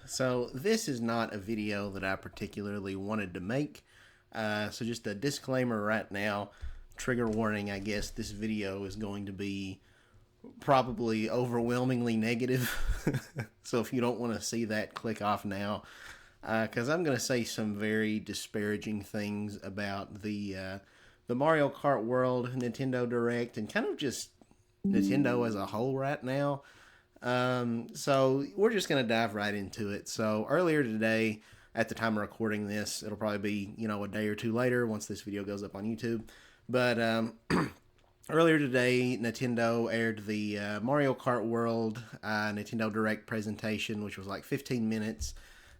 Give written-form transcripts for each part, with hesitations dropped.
So this is not a video that I particularly wanted to make. So just a disclaimer right now, trigger warning, I guess this video is going to be probably overwhelmingly negative. So if you don't want to see that, click off now. Because I'm going to say some very disparaging things about the Mario Kart World Nintendo Direct and kind of just Nintendo as a whole right now. So we're just going to dive right into it. So earlier today, at the time of recording this, it'll probably be, a day or two later once this video goes up on YouTube. But earlier today, Nintendo aired the Mario Kart World Nintendo Direct presentation, which was like 15 minutes.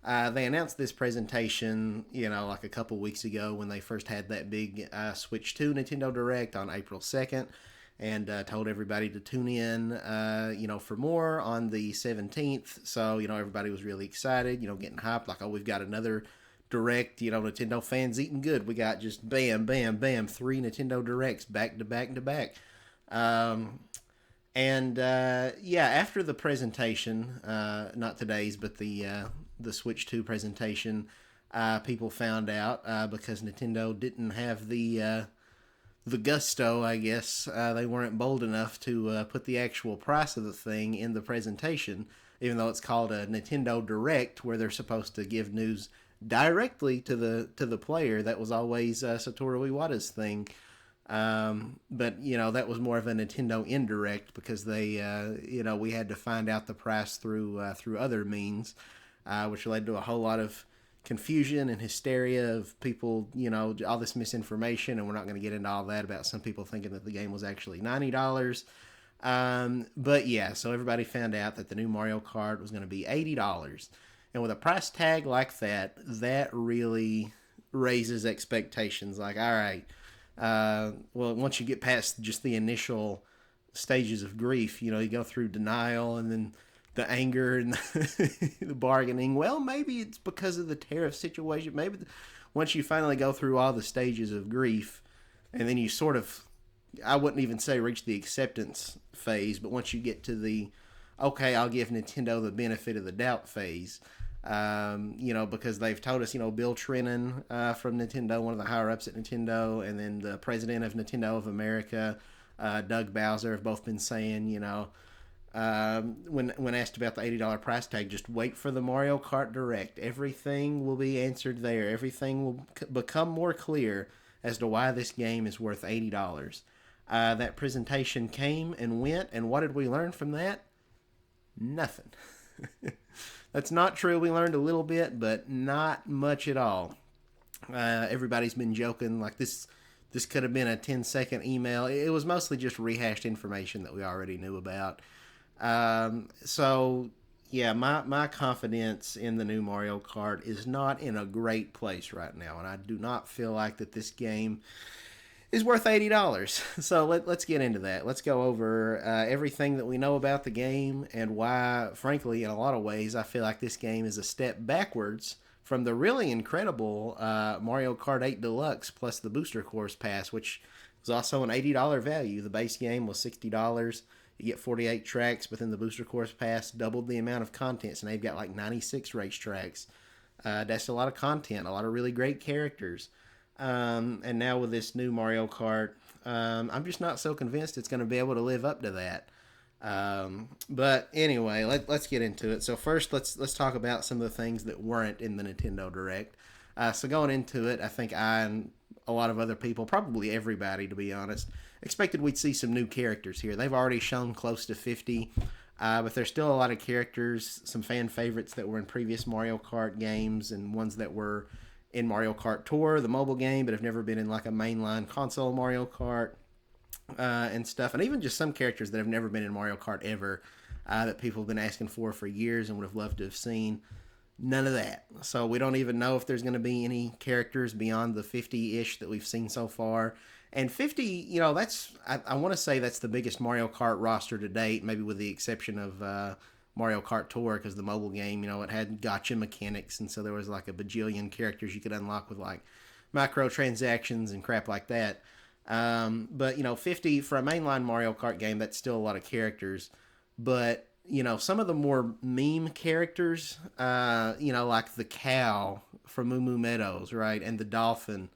They announced this presentation, like a couple weeks ago when they first had that big Switch 2 Nintendo Direct on April 2nd. And told everybody to tune in, for more on the 17th. So, everybody was really excited, getting hyped. Like, oh, we've got another Direct, Nintendo fans eating good. We got just bam, bam, bam, 3 Nintendo Directs back to back to back. After the presentation, not today's, but the Switch 2 presentation, people found out because Nintendo didn't have the gusto, I guess. They weren't bold enough to put the actual price of the thing in the presentation, even though it's called a Nintendo Direct, where they're supposed to give news directly to the player. That was always Satoru Iwata's thing. But that was more of a Nintendo indirect because they, we had to find out the price through other means, which led to a whole lot of confusion and hysteria of people, all this misinformation, and we're not going to get into all that about some people thinking that the game was actually $90. But yeah, so everybody found out that the new Mario Kart was going to be $80. And with a price tag like that, that really raises expectations. Like, all right, well, once you get past just the initial stages of grief, you go through denial and then the anger and the bargaining. Well, maybe it's because of the tariff situation. Maybe once you finally go through all the stages of grief, and then you sort of, I wouldn't even say reach the acceptance phase, but once you get to the, okay, I'll give Nintendo the benefit of the doubt phase, because they've told us, Bill Trennan from Nintendo, one of the higher ups at Nintendo, and then the president of Nintendo of America, Doug Bowser, have both been saying, when asked about the $80 price tag, just wait for the Mario Kart Direct. Everything will be answered there. Everything will become more clear as to why this game is worth $80. That presentation came and went, and what did we learn from that? Nothing. That's not true. We learned a little bit, but not much at all. Everybody's been joking like this could have been a 10-second email. It was mostly just rehashed information that we already knew about. So yeah, my confidence in the new Mario Kart is not in a great place right now, and I do not feel like that this game is worth $80. So let's get into that. Let's go over everything that we know about the game and why, frankly, in a lot of ways, I feel like this game is a step backwards from the really incredible Mario Kart 8 Deluxe plus the Booster Course Pass, which was also an $80 value. The base game was $60. You get 48 tracks, but then the Booster Course Pass doubled the amount of content, so now you've got like 96 racetracks. That's a lot of content, a lot of really great characters. And now with this new Mario Kart, I'm just not so convinced it's going to be able to live up to that. But anyway, let's get into it. So first, let's talk about some of the things that weren't in the Nintendo Direct. So going into it, I think I and a lot of other people, probably everybody to be honest, expected we'd see some new characters here. They've already shown close to 50, but there's still a lot of characters, some fan favorites that were in previous Mario Kart games and ones that were in Mario Kart Tour, the mobile game, but have never been in like a mainline console Mario Kart and stuff. And even just some characters that have never been in Mario Kart ever that people have been asking for years and would have loved to have seen. None of that. So we don't even know if there's going to be any characters beyond the 50-ish that we've seen so far. And 50, that's, I want to say that's the biggest Mario Kart roster to date, maybe with the exception of Mario Kart Tour, because the mobile game, it had gotcha mechanics, and so there was like a bajillion characters you could unlock with like microtransactions and crap like that. But 50 for a mainline Mario Kart game, that's still a lot of characters. But some of the more meme characters, like the cow from Moo Moo Meadows, right, and the dolphin,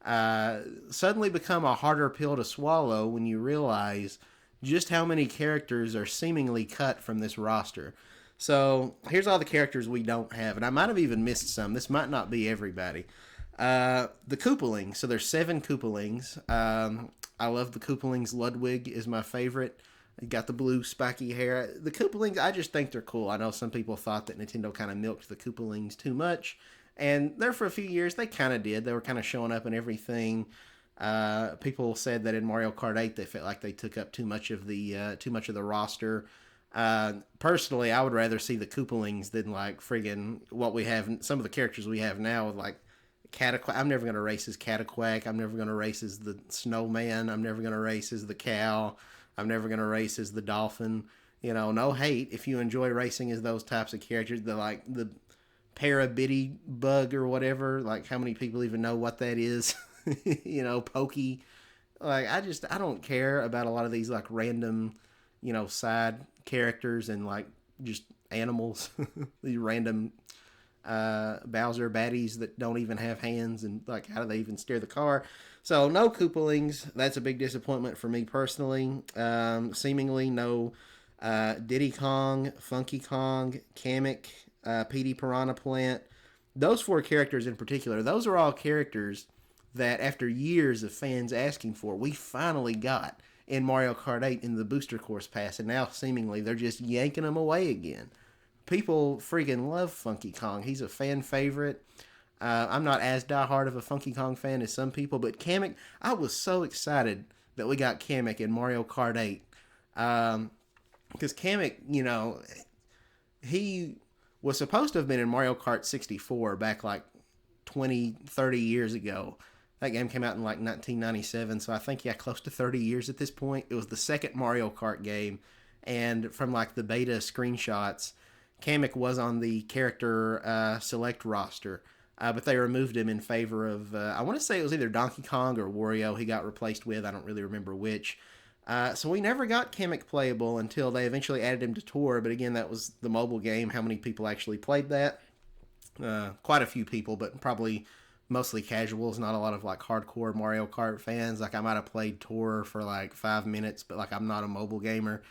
uh, suddenly become a harder pill to swallow when you realize just how many characters are seemingly cut from this roster. So here's all the characters we don't have, and I might have even missed some. This might not be everybody. The Koopalings. So there's 7 Koopalings. I love the Koopalings. Ludwig is my favorite. He got the blue spiky hair. The Koopalings, I just think they're cool. I know some people thought that Nintendo kind of milked the Koopalings too much, and there for a few years they kind of did. They were kind of showing up in everything. People said that in Mario Kart 8 they felt like they took up too much of the roster. Personally, I would rather see the Koopalings than like friggin' what we have. Some of the characters we have now, like Cataquack. I'm never gonna race as Cataquack. I'm never gonna race as the Snowman. I'm never gonna race as the cow. I'm never gonna race as the dolphin. No hate if you enjoy racing as those types of characters. The Parabitty bug or whatever. Like how many people even know what that is? Pokey. Like I don't care about a lot of these like random, side characters and like just animals. These random Bowser baddies that don't even have hands, and like how do they even steer the car? So no Koopalings. That's a big disappointment for me personally. Seemingly no Diddy Kong, Funky Kong, Kamek, PD Piranha Plant. Those 4 characters in particular, those are all characters that after years of fans asking for, we finally got in Mario Kart 8 in the Booster Course Pass, and now seemingly they're just yanking them away again. People freaking love Funky Kong. He's a fan favorite. I'm not as diehard of a Funky Kong fan as some people, but Kamek, I was so excited that we got Kamek in Mario Kart 8. Because Kamek, he was supposed to have been in Mario Kart 64 back like 20, 30 years ago. That game came out in like 1997, so I think, yeah, close to 30 years at this point. It was the second Mario Kart game, and from like the beta screenshots, Kamek was on the character select roster, but they removed him in favor of, I want to say it was either Donkey Kong or Wario he got replaced with. I don't really remember which. So we never got Kamek playable until they eventually added him to Tour, but again, that was the mobile game. How many people actually played that? Quite a few people, but probably mostly casuals, not a lot of like hardcore Mario Kart fans. Like I might have played Tour for like 5 minutes, but like I'm not a mobile gamer.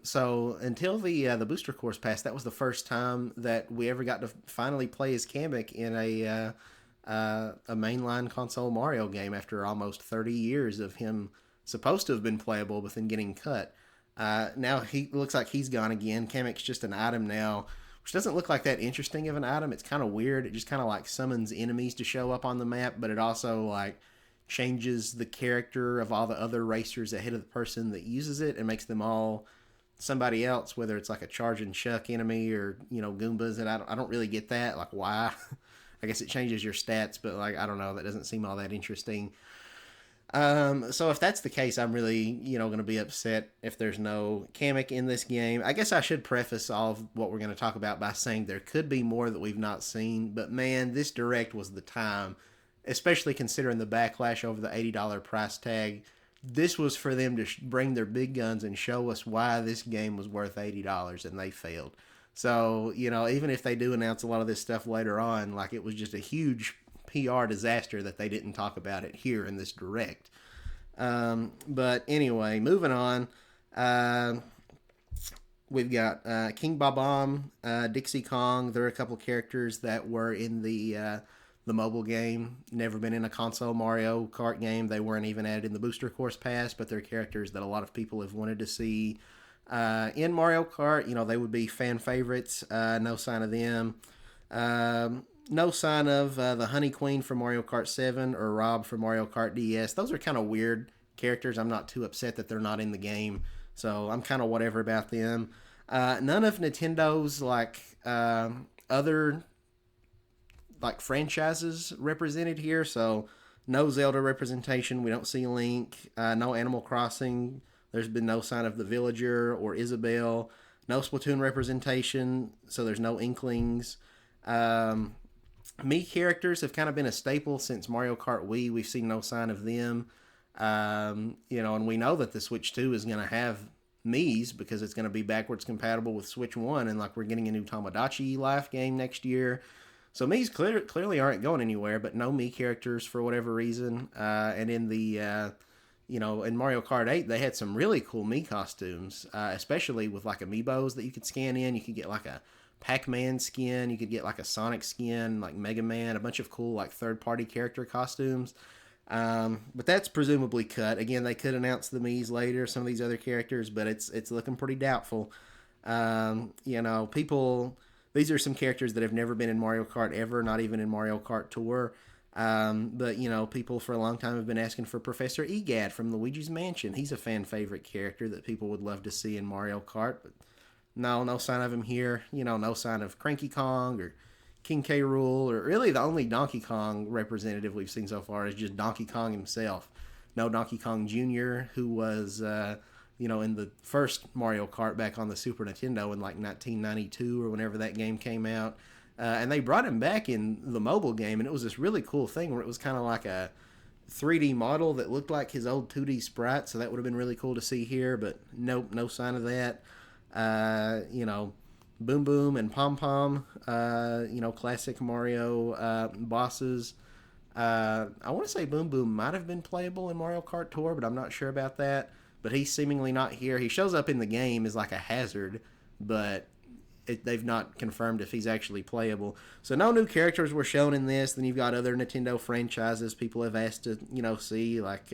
So until the Booster Course Pass, that was the first time that we ever got to finally play as Kamek in a mainline console Mario game after almost 30 years of him supposed to have been playable, but then getting cut. Now he looks like he's gone again. Kamek's just an item now, which doesn't look like that interesting of an item. It's kind of weird. It just kind of like summons enemies to show up on the map, but it also like changes the character of all the other racers ahead of the person that uses it and makes them all somebody else, whether it's like a charge and chuck enemy or, Goombas. And I don't really get that. Like, why? I guess it changes your stats, but like, I don't know. That doesn't seem all that interesting. So if that's the case, I'm really, going to be upset if there's no Kamek in this game. I guess I should preface all of what we're going to talk about by saying there could be more that we've not seen, but man, this Direct was the time, especially considering the backlash over the $80 price tag. This was for them to bring their big guns and show us why this game was worth $80, and they failed. So, even if they do announce a lot of this stuff later on, like it was just a huge PR disaster that they didn't talk about it here in this Direct. But anyway, moving on. We've got King Bob-omb, Dixie Kong. There are a couple characters that were in the mobile game. Never been in a console Mario Kart game. They weren't even added in the Booster Course Pass, but they're characters that a lot of people have wanted to see in Mario Kart. They would be fan favorites. No sign of them. No sign of the Honey Queen from Mario Kart 7 or Rob from Mario Kart DS. Those are kind of weird characters. I'm not too upset that they're not in the game, so I'm kind of whatever about them. None of Nintendo's other like franchises represented here, so no Zelda representation. We don't see Link. No Animal Crossing. There's been no sign of the Villager or Isabelle. No Splatoon representation, so there's no Inklings. Mii characters have kind of been a staple since Mario Kart Wii. We've seen no sign of them. And we know that the Switch 2 is going to have Mii's because it's going to be backwards compatible with Switch One, and like we're getting a new Tomodachi Life game next year. So Mii's clearly aren't going anywhere, but no Mii characters for whatever reason. And in the in Mario Kart 8, they had some really cool Mii costumes, especially with like amiibos that you could scan in. You could get like a Pac-Man skin, you could get like a Sonic skin, like Mega Man, a bunch of cool like third-party character costumes. But that's presumably cut. Again, they could announce the Mii's later, some of these other characters, but it's looking pretty doubtful. People. These are some characters that have never been in Mario Kart ever, not even in Mario Kart Tour. But people for a long time have been asking for Professor Egad from Luigi's Mansion. He's a fan favorite character that people would love to see in Mario Kart, but no sign of him here. No sign of Cranky Kong or King K. Rool, or really the only Donkey Kong representative we've seen so far is just Donkey Kong himself. No Donkey Kong Jr., who was in the first Mario Kart back on the Super Nintendo in like 1992 or whenever that game came out. And they brought him back in the mobile game, and it was this really cool thing where it was kind of like a 3D model that looked like his old 2D sprite, so that would have been really cool to see here, but nope, no sign of that. Boom Boom and Pom Pom, classic Mario bosses. I want to say Boom Boom might have been playable in Mario Kart Tour, but I'm not sure about that. But he's seemingly not here. He shows up in the game as like a hazard, but they've not confirmed if he's actually playable. So no new characters were shown in this. Then you've got other Nintendo franchises people have asked to see, like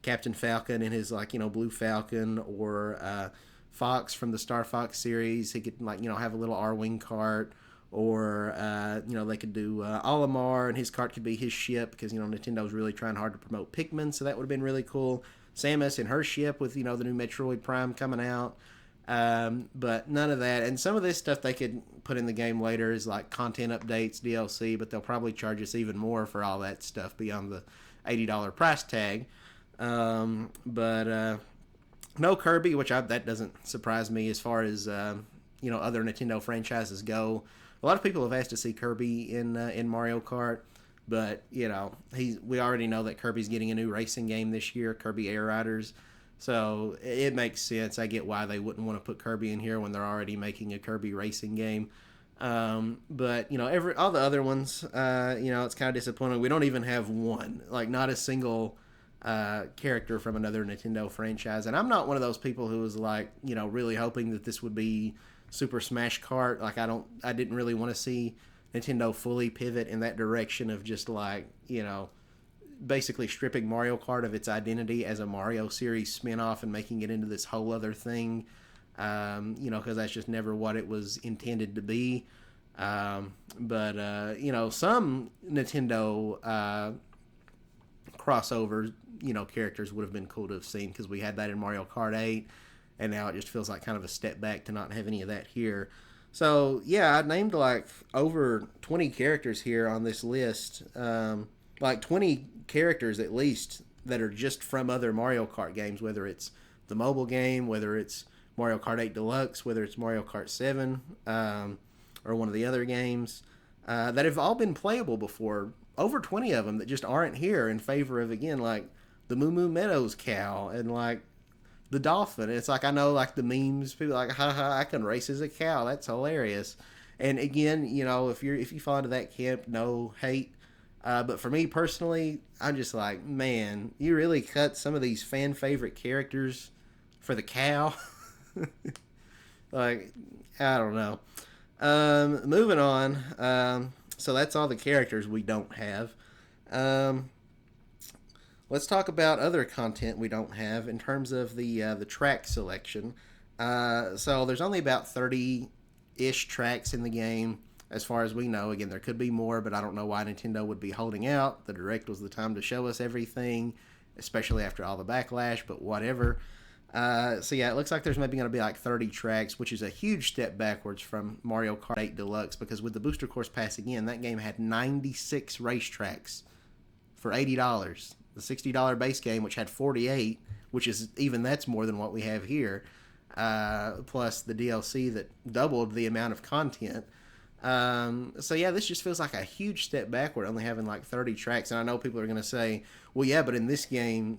Captain Falcon and his Blue Falcon, or Fox from the Star Fox series. He could have a little R-wing cart, or they could do Olimar, and his cart could be his ship, because Nintendo's really trying hard to promote Pikmin, so that would have been really cool. Samus and her ship with the new Metroid Prime coming out. But none of that. And some of this stuff they could put in the game later is like content updates, DLC, but they'll probably charge us even more for all that stuff beyond the $80 price tag. But no Kirby, which that doesn't surprise me as far as other Nintendo franchises go. A lot of people have asked to see Kirby in Mario Kart. But we already know that Kirby's getting a new racing game this year, Kirby Air Riders. So it makes sense. I get why they wouldn't want to put Kirby in here when they're already making a Kirby racing game. But all the other ones, it's kind of disappointing. We don't even have one, like not a single character from another Nintendo franchise. And I'm not one of those people who was like, really hoping that this would be Super Smash Kart. Like I didn't really want to see Nintendo fully pivot in that direction of just basically stripping Mario Kart of its identity as a Mario series spin-off and making it into this whole other thing, because that's just never what it was intended to be. But some Nintendo crossovers, characters would have been cool to have seen, because we had that in Mario Kart 8, and now it just feels like kind of a step back to not have any of that here. So, yeah, I named like over 20 characters here on this list. Like 20 characters at least that are just from other Mario Kart games, whether it's the mobile game, whether it's Mario Kart 8 Deluxe, whether it's Mario Kart 7, or one of the other games, that have all been playable before. Over 20 of them that just aren't here in favor of, again, like the Moo Moo Meadows cow and like the dolphin. It's like, I know, like the memes, people are like, haha, I can race as a cow. That's hilarious. And again, if you fall into that camp, no hate. But for me personally, I'm just like, man, you really cut some of these fan favorite characters for the cow. Like, I don't know. Moving on. So that's all the characters we don't have. Let's talk about other content we don't have in terms of the track selection. So there's only about 30-ish tracks in the game, as far as we know. Again, there could be more, but I don't know why Nintendo would be holding out. The Direct was the time to show us everything, especially after all the backlash, but whatever. So yeah, it looks like there's maybe going to be like 30 tracks, which is a huge step backwards from Mario Kart 8 Deluxe, because with the Booster Course Pass, again, that game had 96 racetracks for $80. The $60 base game, which had 48, which is that's more than what we have here, plus the DLC that doubled the amount of content. So yeah, this just feels like a huge step backward, only having like 30 tracks. And I know people are going to say, well, yeah, but in this game,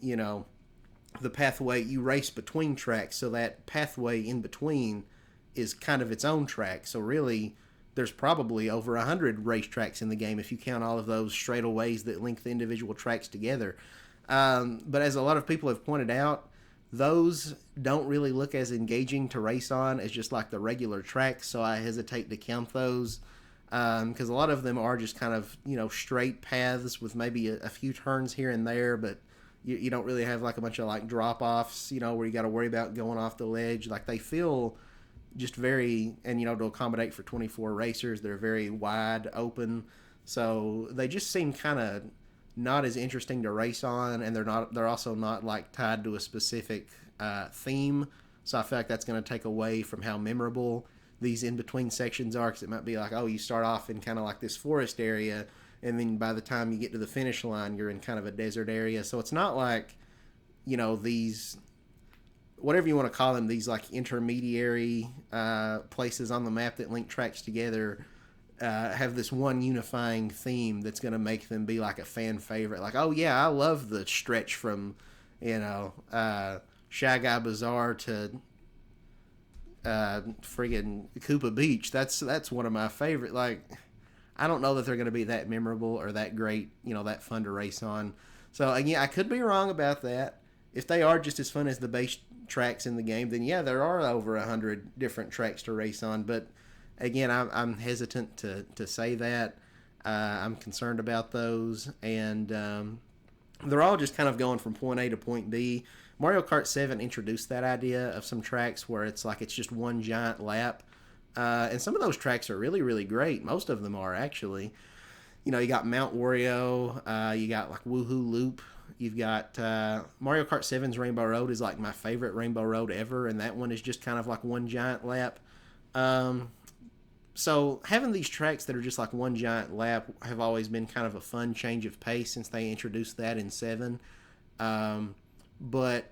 the pathway you race between tracks, so that pathway in between is kind of its own track. So really, there's probably over 100 racetracks in the game if you count all of those straightaways that link the individual tracks together. But as a lot of people have pointed out, those don't really look as engaging to race on as just like the regular tracks. So I hesitate to count those because a lot of them are just kind of straight paths with maybe a few turns here and there, but you don't really have like a bunch of like drop offs, where you got to worry about going off the ledge. Like they feel just very, and to accommodate for 24 racers, they're very wide open. So they just seem kind of not as interesting to race on, and they're also not like tied to a specific theme. So I feel like that's going to take away from how memorable these in between sections are, because it might be like, oh, you start off in kind of like this forest area, and then by the time you get to the finish line, you're in kind of a desert area. So it's not like these, whatever you want to call them, these like intermediary places on the map that link tracks together have this one unifying theme that's going to make them be like a fan favorite. Like, oh yeah, I love the stretch from Shy Guy Bazaar to friggin' Koopa Beach. That's one of my favorite. Like, I don't know that they're going to be that memorable or that great, that fun to race on. So again, I could be wrong about that. If they are just as fun as the base tracks in the game, then yeah, there are over 100 different tracks to race on. But again, I'm hesitant to say that. I'm concerned about those, and they're all just kind of going from point A to point B. Mario Kart 7 introduced that idea of some tracks where it's like it's just one giant lap. And some of those tracks are really, really great. Most of them are, actually. You got Mount Wario. You got like Woohoo Loop. You've got Mario Kart 7's Rainbow Road is like my favorite Rainbow Road ever, and that one is just kind of like one giant lap. So having these tracks that are just like one giant lap have always been kind of a fun change of pace since they introduced that in 7. But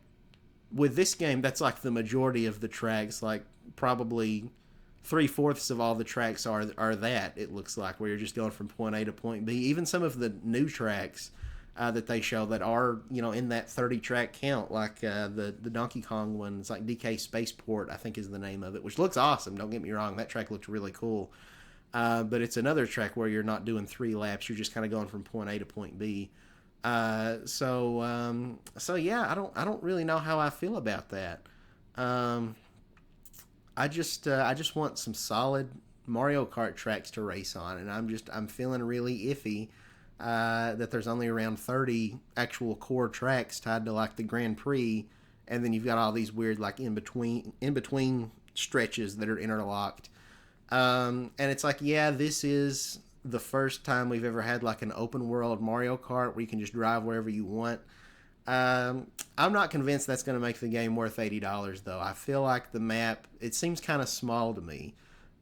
with this game, that's like the majority of the tracks, like probably 3/4 of all the tracks are that, it looks like, where you're just going from point A to point B. Even some of the new tracks that they show that are in that 30 track count, like the Donkey Kong one. It's like DK Spaceport, I think is the name of it, which looks awesome. Don't get me wrong, that track looked really cool. But it's another track where you're not doing 3 laps, you're just kind of going from point A to point B. So yeah, I don't really know how I feel about that. I just want some solid Mario Kart tracks to race on, and I'm feeling really iffy that there's only around 30 actual core tracks tied to like the Grand Prix, and then you've got all these weird like in between stretches that are interlocked. And it's like, yeah, this is the first time we've ever had like an open world Mario Kart where you can just drive wherever you want. I'm not convinced that's going to make the game worth $80 though. I feel like the map, it seems kind of small to me.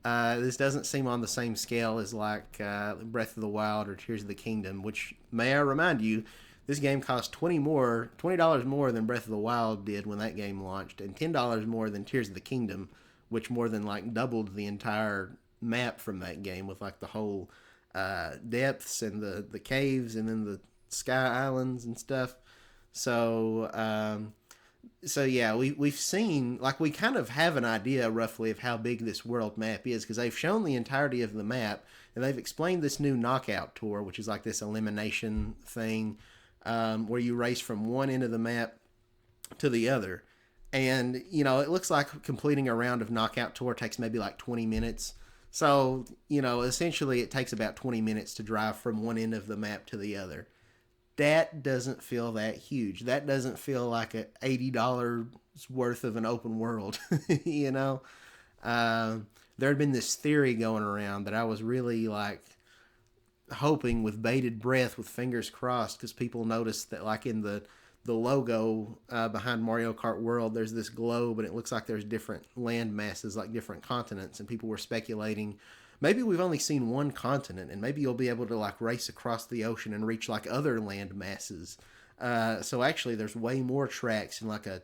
This doesn't seem on the same scale as like Breath of the Wild or Tears of the Kingdom, which, may I remind you, this game cost $20 more than Breath of the Wild did when that game launched, and $10 more than Tears of the Kingdom, which more than like doubled the entire map from that game with like the whole depths and the caves and then the sky islands and stuff. So yeah, we've seen, like, we kind of have an idea roughly of how big this world map is, because they've shown the entirety of the map, and they've explained this new knockout tour, which is like this elimination thing, where you race from one end of the map to the other. And, it looks like completing a round of knockout tour takes maybe like 20 minutes. So, essentially it takes about 20 minutes to drive from one end of the map to the other. That doesn't feel that huge. That doesn't feel like a $80 worth of an open world, There had been this theory going around that I was really like hoping with bated breath, with fingers crossed, because people noticed that like in the logo behind Mario Kart World, there's this globe, and it looks like there's different land masses, like different continents, and people were speculating maybe we've only seen one continent, and maybe you'll be able to like race across the ocean and reach like other land masses. So actually there's way more tracks in like a,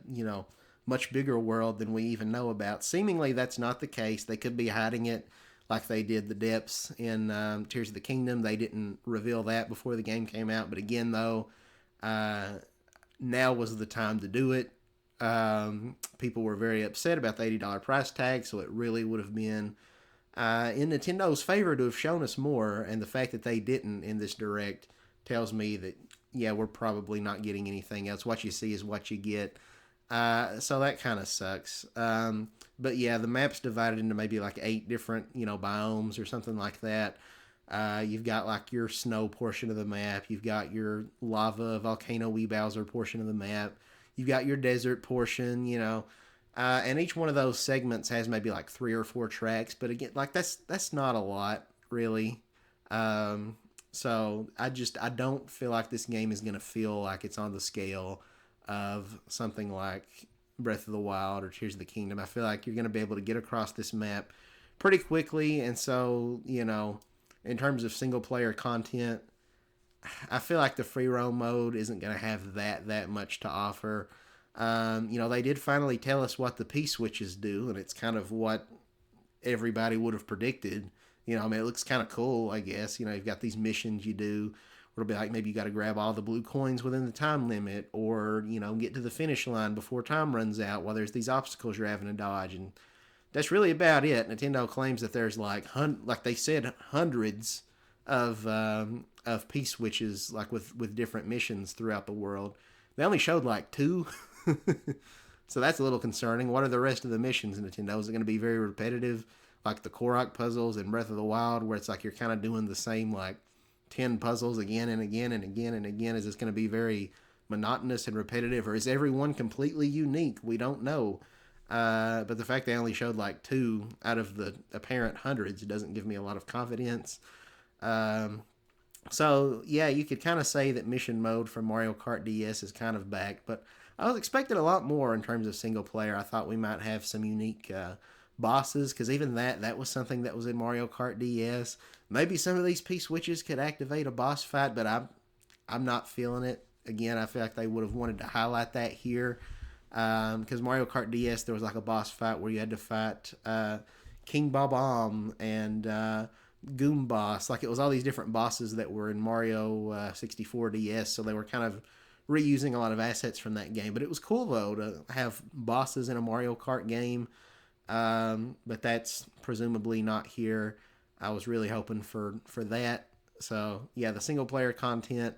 much bigger world than we even know about. Seemingly that's not the case. They could be hiding it like they did the depths in Tears of the Kingdom. They didn't reveal that before the game came out. But again, though, now was the time to do it. People were very upset about the $80 price tag, so it really would have been in Nintendo's favor to have shown us more. And the fact that they didn't in this direct tells me that, yeah, we're probably not getting anything else. What you see is what you get. So that kind of sucks. But yeah, the map's divided into maybe like 8 different, biomes or something like that. You've got like your snow portion of the map. You've got your lava, volcano, wee Bowser portion of the map. You've got your desert portion. And each one of those segments has maybe like 3 or 4 tracks. But again, like that's not a lot really. So I don't feel like this game is gonna feel like it's on the scale of something like Breath of the Wild or Tears of the Kingdom. I feel like you're gonna be able to get across this map pretty quickly, and so in terms of single player content, I feel like the free roam mode isn't going to have that much to offer. They did finally tell us what the P switches do, and it's kind of what everybody would have predicted. It looks kind of cool, I guess. You've got these missions you do where it'll be like maybe you got to grab all the blue coins within the time limit, or get to the finish line before time runs out. While there's these obstacles you're having to dodge, and that's really about it. Nintendo claims that there's like they said, hundreds of P switches, like with different missions throughout the world. They only showed like 2. So that's a little concerning. What are the rest of the missions, Nintendo? Is it going to be very repetitive, like the Korok puzzles in Breath of the Wild, where it's like you're kind of doing the same like 10 puzzles again and again and again and again? Is this going to be very monotonous and repetitive, or is every one completely unique? We don't know. But the fact they only showed like 2 out of the apparent hundreds doesn't give me a lot of confidence. So yeah, you could kind of say that mission mode for Mario Kart DS is kind of back, but I was expecting a lot more in terms of single player. I thought we might have some unique bosses, because even that was something that was in Mario Kart DS. Maybe some of these P switches could activate a boss fight, but I'm not feeling it. Again, I feel like they would have wanted to highlight that here, because Mario Kart DS, there was like a boss fight where you had to fight King Bob-omb and Goom Boss. Like, it was all these different bosses that were in Mario 64 DS, so they were kind of reusing a lot of assets from that game. But it was cool, though, to have bosses in a Mario Kart game, but that's presumably not here. I was really hoping for that. So, yeah, the single-player content,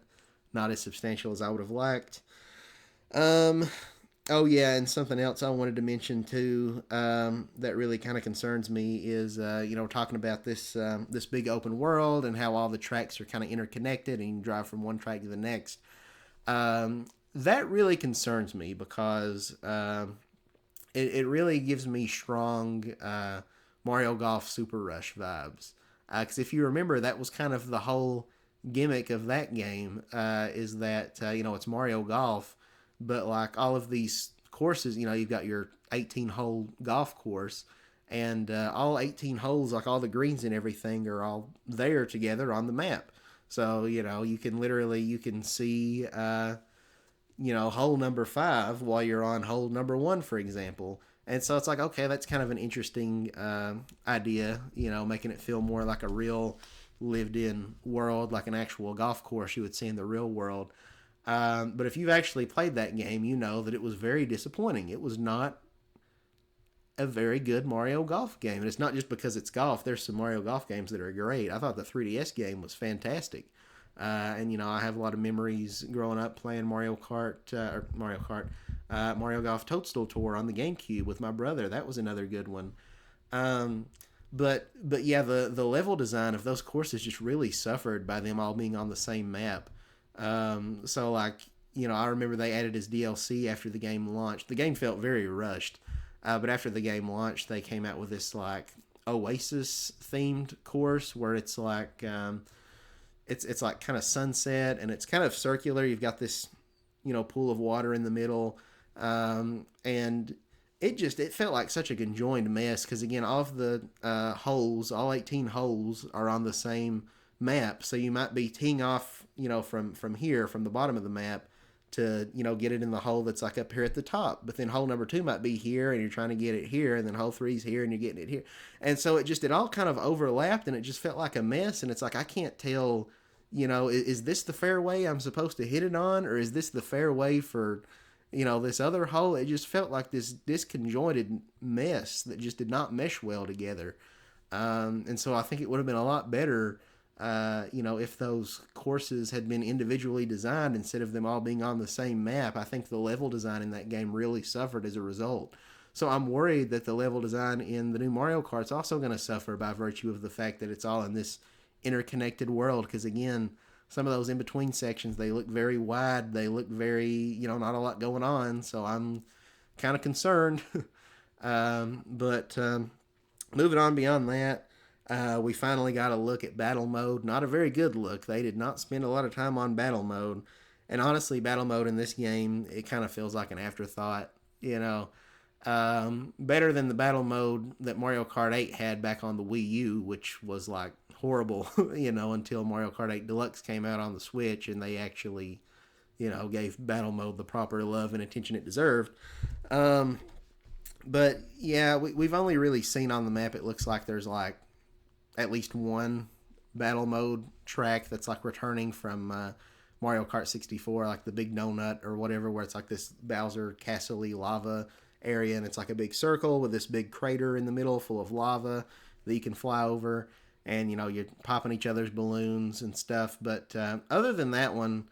not as substantial as I would have liked. Oh yeah, and something else I wanted to mention too, that really kind of concerns me is we're talking about this big open world and how all the tracks are kind of interconnected and you can drive from one track to the next. That really concerns me because it really gives me strong Mario Golf Super Rush vibes. Because if you remember, that was kind of the whole gimmick of that game, is that it's Mario Golf, but like all of these courses, you've got your 18-hole golf course, and all 18 holes, like all the greens and everything, are all there together on the map. So you can see hole number 5 while you're on hole number 1, for example. And so it's like, okay, that's kind of an interesting idea, making it feel more like a real lived-in world, like an actual golf course you would see in the real world. But if you've actually played that game, you know that it was very disappointing. It was not a very good Mario Golf game. And it's not just because it's golf. There's some Mario Golf games that are great. I thought the 3DS game was fantastic. And I have a lot of memories growing up playing Mario Golf Toadstool Tour on the GameCube with my brother. That was another good one. But yeah, the level design of those courses just really suffered by them all being on the same map. So like, I remember they added as DLC after the game launched. The game felt very rushed. But after the game launched, they came out with this like Oasis themed course where it's like, it's like kind of sunset and it's kind of circular. You've got this, pool of water in the middle. And it felt like such a conjoined mess. 'Cause again, all of the, holes, all 18 holes are on the same map. So you might be teeing off, from here, from the bottom of the map, to get it in the hole that's like up here at the top. But then hole number 2 might be here and you're trying to get it here, and then hole 3's here and you're getting it here. And so it all kind of overlapped and it just felt like a mess. And it's like, I can't tell is this the fairway I'm supposed to hit it on, or is this the fairway for, this other hole? It just felt like this disconjointed mess that just did not mesh well together. And so I think it would have been a lot better, if those courses had been individually designed instead of them all being on the same map. I think the level design in that game really suffered as a result. So I'm worried that the level design in the new Mario Kart is also going to suffer by virtue of the fact that it's all in this interconnected world. Because again, some of those in between sections, they look very wide. They look very, not a lot going on. So I'm kind of concerned. But moving on beyond that, we finally got a look at battle mode. Not a very good look. They did not spend a lot of time on battle mode. And honestly, battle mode in this game, it kind of feels like an afterthought. Better than the battle mode that Mario Kart 8 had back on the Wii U, which was like horrible, until Mario Kart 8 Deluxe came out on the Switch and they actually, gave battle mode the proper love and attention it deserved. But yeah, we've only really seen on the map, it looks like there's like at least one battle mode track that's like returning from Mario Kart 64, like the big donut or whatever, where it's like this Bowser Castle-y lava area, and it's like a big circle with this big crater in the middle full of lava that you can fly over, and you're popping each other's balloons and stuff. But other than that one,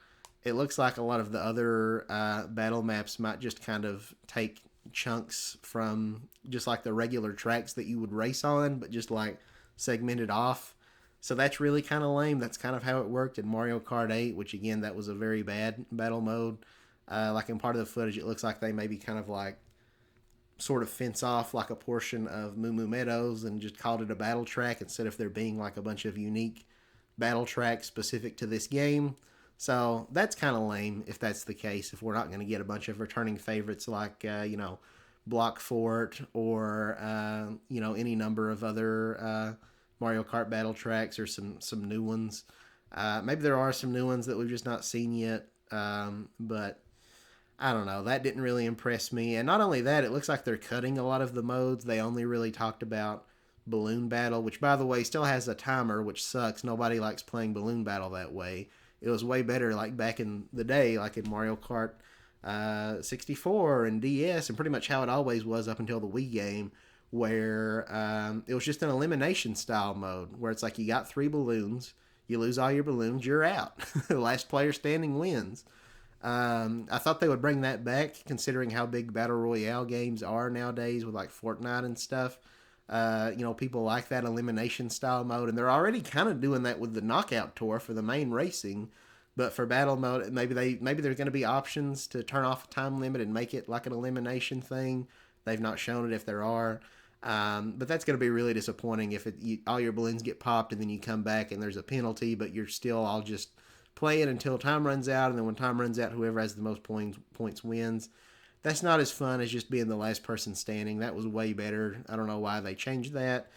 it looks like a lot of the other battle maps might just kind of take chunks from just like the regular tracks that you would race on, but just like segmented off. So that's really kind of lame. That's kind of how it worked in Mario Kart 8, which again, that was a very bad battle mode. Like in part of the footage, it looks like they maybe kind of like sort of fence off like a portion of Moo Moo Meadows and just called it a battle track instead of there being like a bunch of unique battle tracks specific to this game. So that's kind of lame if that's the case, if we're not going to get a bunch of returning favorites like, Block Fort or, any number of other Mario Kart battle tracks or some new ones. Maybe there are some new ones that we've just not seen yet, but I don't know. That didn't really impress me. And not only that, it looks like they're cutting a lot of the modes. They only really talked about Balloon Battle, which, by the way, still has a timer, which sucks. Nobody likes playing Balloon Battle that way. It was way better like back in the day, like in Mario Kart 64 and DS, and pretty much how it always was up until the Wii game, where it was just an elimination style mode, where it's like you got 3 balloons, you lose all your balloons, you're out. The last player standing wins. I thought they would bring that back, considering how big Battle Royale games are nowadays with like Fortnite and stuff. People like that elimination style mode, and they're already kind of doing that with the Knockout Tour for the main racing. But for battle mode, maybe there's going to be options to turn off a time limit and make it like an elimination thing. They've not shown it if there are. But that's going to be really disappointing if all your balloons get popped and then you come back and there's a penalty, but you're still all just playing until time runs out, and then when time runs out, whoever has the most points wins. That's not as fun as just being the last person standing. That was way better. I don't know why they changed that.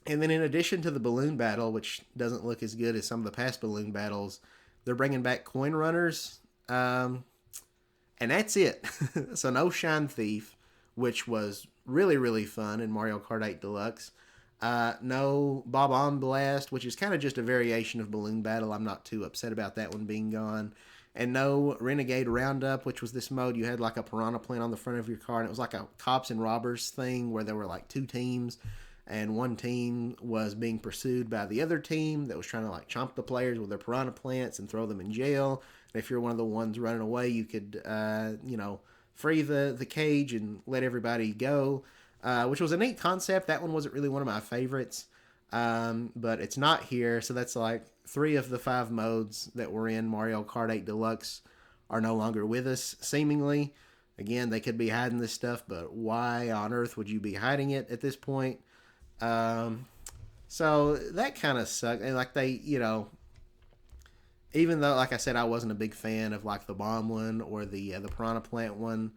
And then in addition to the balloon battle, which doesn't look as good as some of the past balloon battles, they're bringing back coin runners. And that's it. So no Shine Thief, which was really, really fun in Mario Kart 8 Deluxe. No Bob on Blast, which is kind of just a variation of Balloon Battle. I'm not too upset about that one being gone. And no Renegade Roundup, which was this mode. You had like a piranha plant on the front of your car, and it was like a cops and robbers thing where there were like 2 teams, and one team was being pursued by the other team that was trying to like chomp the players with their piranha plants and throw them in jail. And if you're one of the ones running away, you could, free the cage and let everybody go. Which was a neat concept. That one wasn't really one of my favorites, but it's not here. So that's like 3 of the 5 modes that were in Mario Kart 8 Deluxe are no longer with us, seemingly. Again, they could be hiding this stuff, but why on earth would you be hiding it at this point? So that kind of sucked. And like they, even though, like I said, I wasn't a big fan of like the bomb one or the piranha plant one,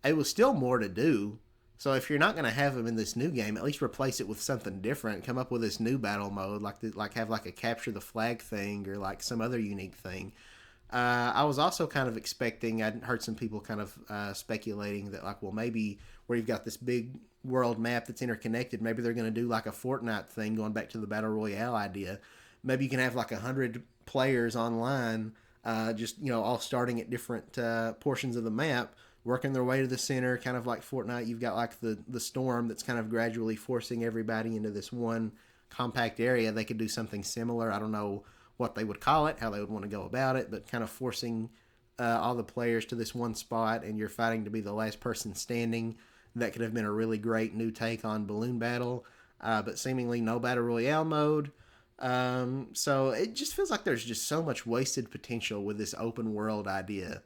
it was still more to do. So if you're not going to have them in this new game, at least replace it with something different. Come up with this new battle mode, like have like a capture the flag thing or like some other unique thing. I was also kind of expecting, I'd heard some people kind of speculating that like, well, maybe where you've got this big world map that's interconnected, maybe they're going to do like a Fortnite thing, going back to the Battle Royale idea. maybe you can have like 100 players online, just all starting at different portions of the map, working their way to the center, kind of like Fortnite. You've got like the storm that's kind of gradually forcing everybody into this one compact area. They could do something similar. I don't know what they would call it, how they would want to go about it, but kind of forcing all the players to this one spot, and you're fighting to be the last person standing. That could have been a really great new take on Balloon Battle, but seemingly no Battle Royale mode. So it just feels like there's just so much wasted potential with this open world idea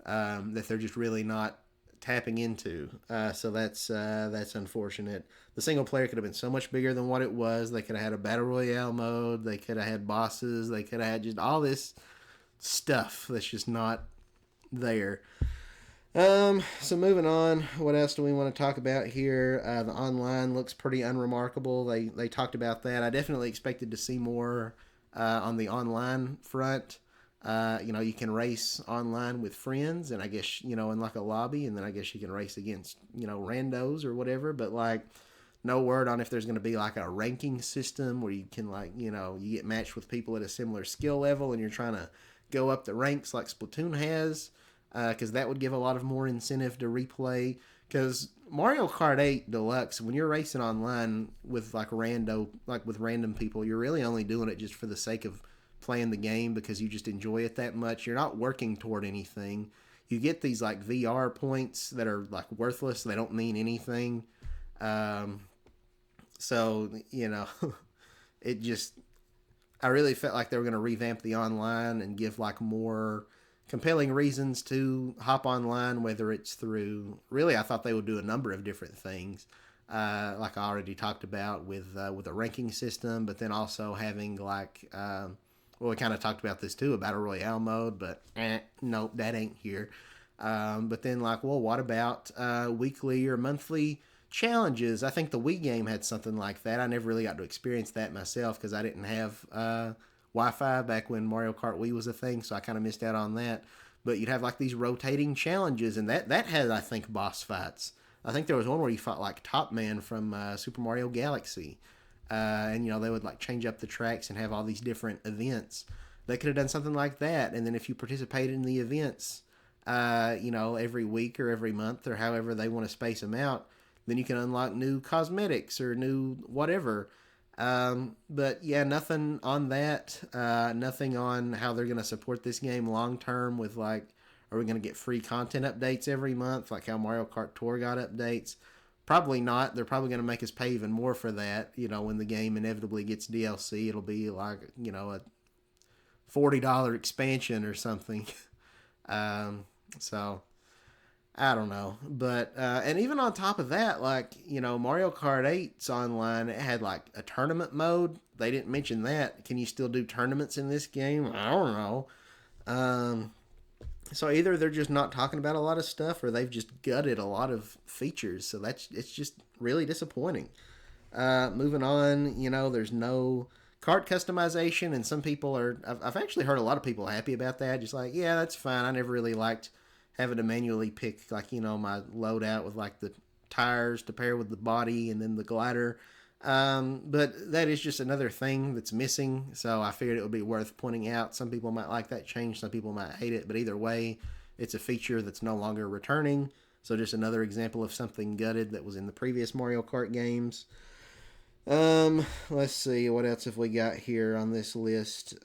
that they're just really not tapping into. So that's unfortunate. The single player could have been so much bigger than what it was. They could have had a battle royale mode. They could have had bosses. They could have had just all this stuff that's just not there. So moving on, what else do we want to talk about here? The online looks pretty unremarkable. They talked about that. I definitely expected to see more on the online front. You can race online with friends, and I guess in like a lobby, and then I guess you can race against randos or whatever. But like, no word on if there's going to be like a ranking system where you can you get matched with people at a similar skill level, and you're trying to go up the ranks like Splatoon has. Because that would give a lot of more incentive to replay. Because Mario Kart 8 Deluxe, when you're racing online with like with random people, you're really only doing it just for the sake of playing the game because you just enjoy it that much. You're not working toward anything. You get these like VR points that are like worthless. They don't mean anything. So it just, I really felt like they were going to revamp the online and give like more compelling reasons to hop online, whether it's through, really I thought they would do a number of different things, like I already talked about with a ranking system, but then also having like well, we kind of talked about this too, a battle royale mode, but nope, that ain't here. But then like, well, what about weekly or monthly challenges? I think the Wii game had something like that. I never really got to experience that myself because I didn't have Wi-Fi back when Mario Kart Wii was a thing, so I kind of missed out on that. But you'd have like these rotating challenges, and that had, I think, boss fights. I think there was one where you fought like Top Man from Super Mario Galaxy, and they would like change up the tracks and have all these different events. They could have done something like that, and then if you participated in the events, every week or every month or however they want to space them out, then you can unlock new cosmetics or new whatever. But yeah, nothing on that. Nothing on how they're going to support this game long term with like, are we going to get free content updates every month like how Mario Kart Tour got updates? Probably not. They're probably going to make us pay even more for that. When the game inevitably gets DLC, it'll be like, a $40 expansion or something. So I don't know, but and even on top of that, like Mario Kart 8's online, it had like a tournament mode. They didn't mention that. Can you still do tournaments in this game? I don't know. So either they're just not talking about a lot of stuff, or they've just gutted a lot of features. So it's just really disappointing. Moving on, there's no kart customization, and some people are. I've actually heard a lot of people happy about that. Just like, yeah, that's fine. I never really liked having to manually pick like my loadout with like the tires to pair with the body and then the glider. But that is just another thing that's missing. So I figured it would be worth pointing out. Some people might like that change. Some people might hate it. But either way, it's a feature that's no longer returning. So just another example of something gutted that was in the previous Mario Kart games. Let's see. What else have we got here on this list?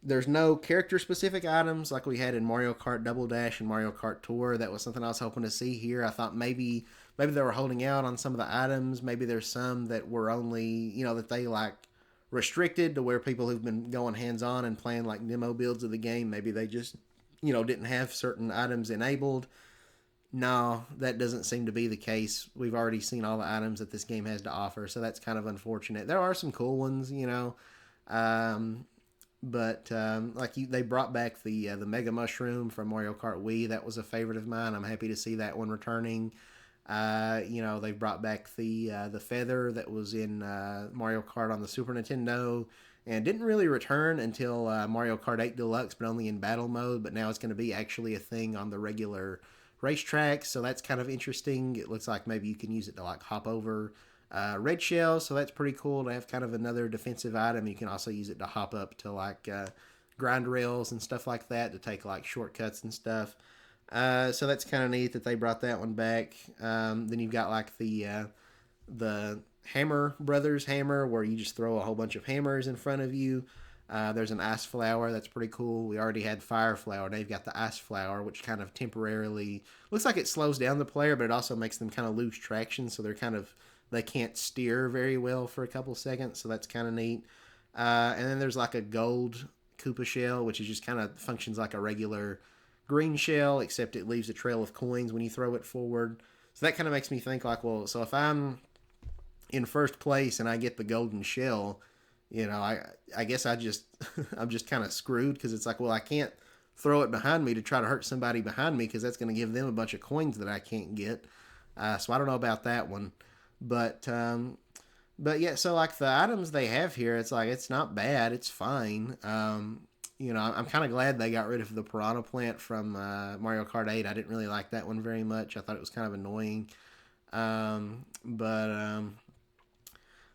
There's no character specific items like we had in Mario Kart Double Dash and Mario Kart Tour. That was something I was hoping to see here. I thought maybe they were holding out on some of the items. Maybe there's some that were only, that they like restricted to where people who've been going hands on and playing like demo builds of the game, maybe they just, didn't have certain items enabled. No, that doesn't seem to be the case. We've already seen all the items that this game has to offer, so that's kind of unfortunate. There are some cool ones, but they brought back the Mega Mushroom from Mario Kart Wii. That was a favorite of mine. I'm happy to see that one returning. They brought back the feather that was in Mario Kart on the Super Nintendo, and didn't really return until Mario Kart 8 Deluxe, but only in battle mode. But now it's going to be actually a thing on the regular racetrack, so that's kind of interesting. It looks like maybe you can use it to like hop over red shell, so that's pretty cool to have kind of another defensive item. You can also use it to hop up to like grind rails and stuff like that to take like shortcuts and stuff. So that's kind of neat that they brought that one back. Then you've got like the Hammer Brothers hammer, where you just throw a whole bunch of hammers in front of you. There's an ice flower that's pretty cool. We already had fire flower. Now you've got the ice flower, which kind of temporarily looks like it slows down the player, but it also makes them kind of lose traction. So they can't steer very well for a couple seconds. So that's kind of neat. And then there's like a gold Koopa shell, which is just kind of functions like a regular green shell, except it leaves a trail of coins when you throw it forward. So that kind of makes me think like, well, so if I'm in first place and I get the golden shell, I guess I'm just kind of screwed, because it's like, well, I can't throw it behind me to try to hurt somebody behind me, because that's going to give them a bunch of coins that I can't get. So I don't know about that one, but yeah. So like the items they have here, it's like it's not bad, it's fine. I'm kind of glad they got rid of the piranha plant from Mario Kart 8. I didn't really like that one very much. I thought it was kind of annoying. Um, but um,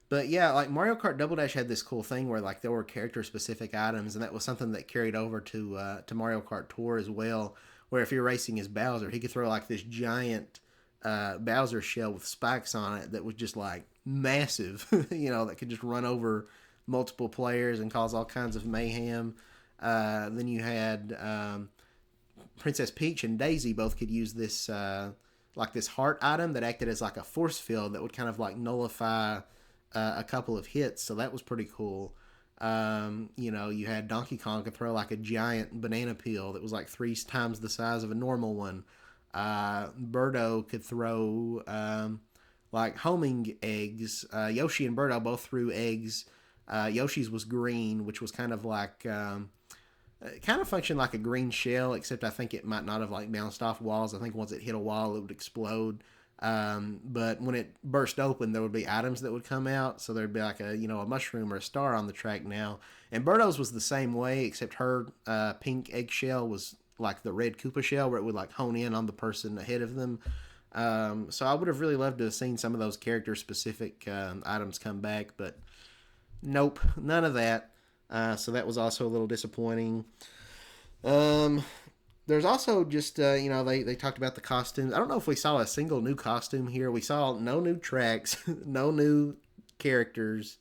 but yeah, like Mario Kart Double Dash had this cool thing where like there were character specific items, and that was something that carried over to Mario Kart Tour as well. Where if you're racing as Bowser, he could throw like this giant Bowser shell with spikes on it that was just like massive, that could just run over multiple players and cause all kinds of mayhem. Then you had Princess Peach and Daisy both could use this like this heart item that acted as like a force field that would kind of like nullify a couple of hits. So that was pretty cool. You had Donkey Kong could throw like a giant banana peel that was like 3 times the size of a normal one. Birdo could throw like homing eggs. Yoshi and Birdo both threw eggs. Yoshi's was green, which was kind of like it kind of functioned like a green shell, except I think it might not have like bounced off walls. I think once it hit a wall, it would explode. But when it burst open, there would be items that would come out. So there'd be like a mushroom or a star on the track now. And Birdo's was the same way, except her pink eggshell was like the red Koopa shell, where it would like hone in on the person ahead of them. So I would have really loved to have seen some of those character specific items come back, but nope, none of that. So that was also a little disappointing. Um, there's also just they talked about the costumes. I don't know if we saw a single new costume here. We saw no new tracks, no new characters.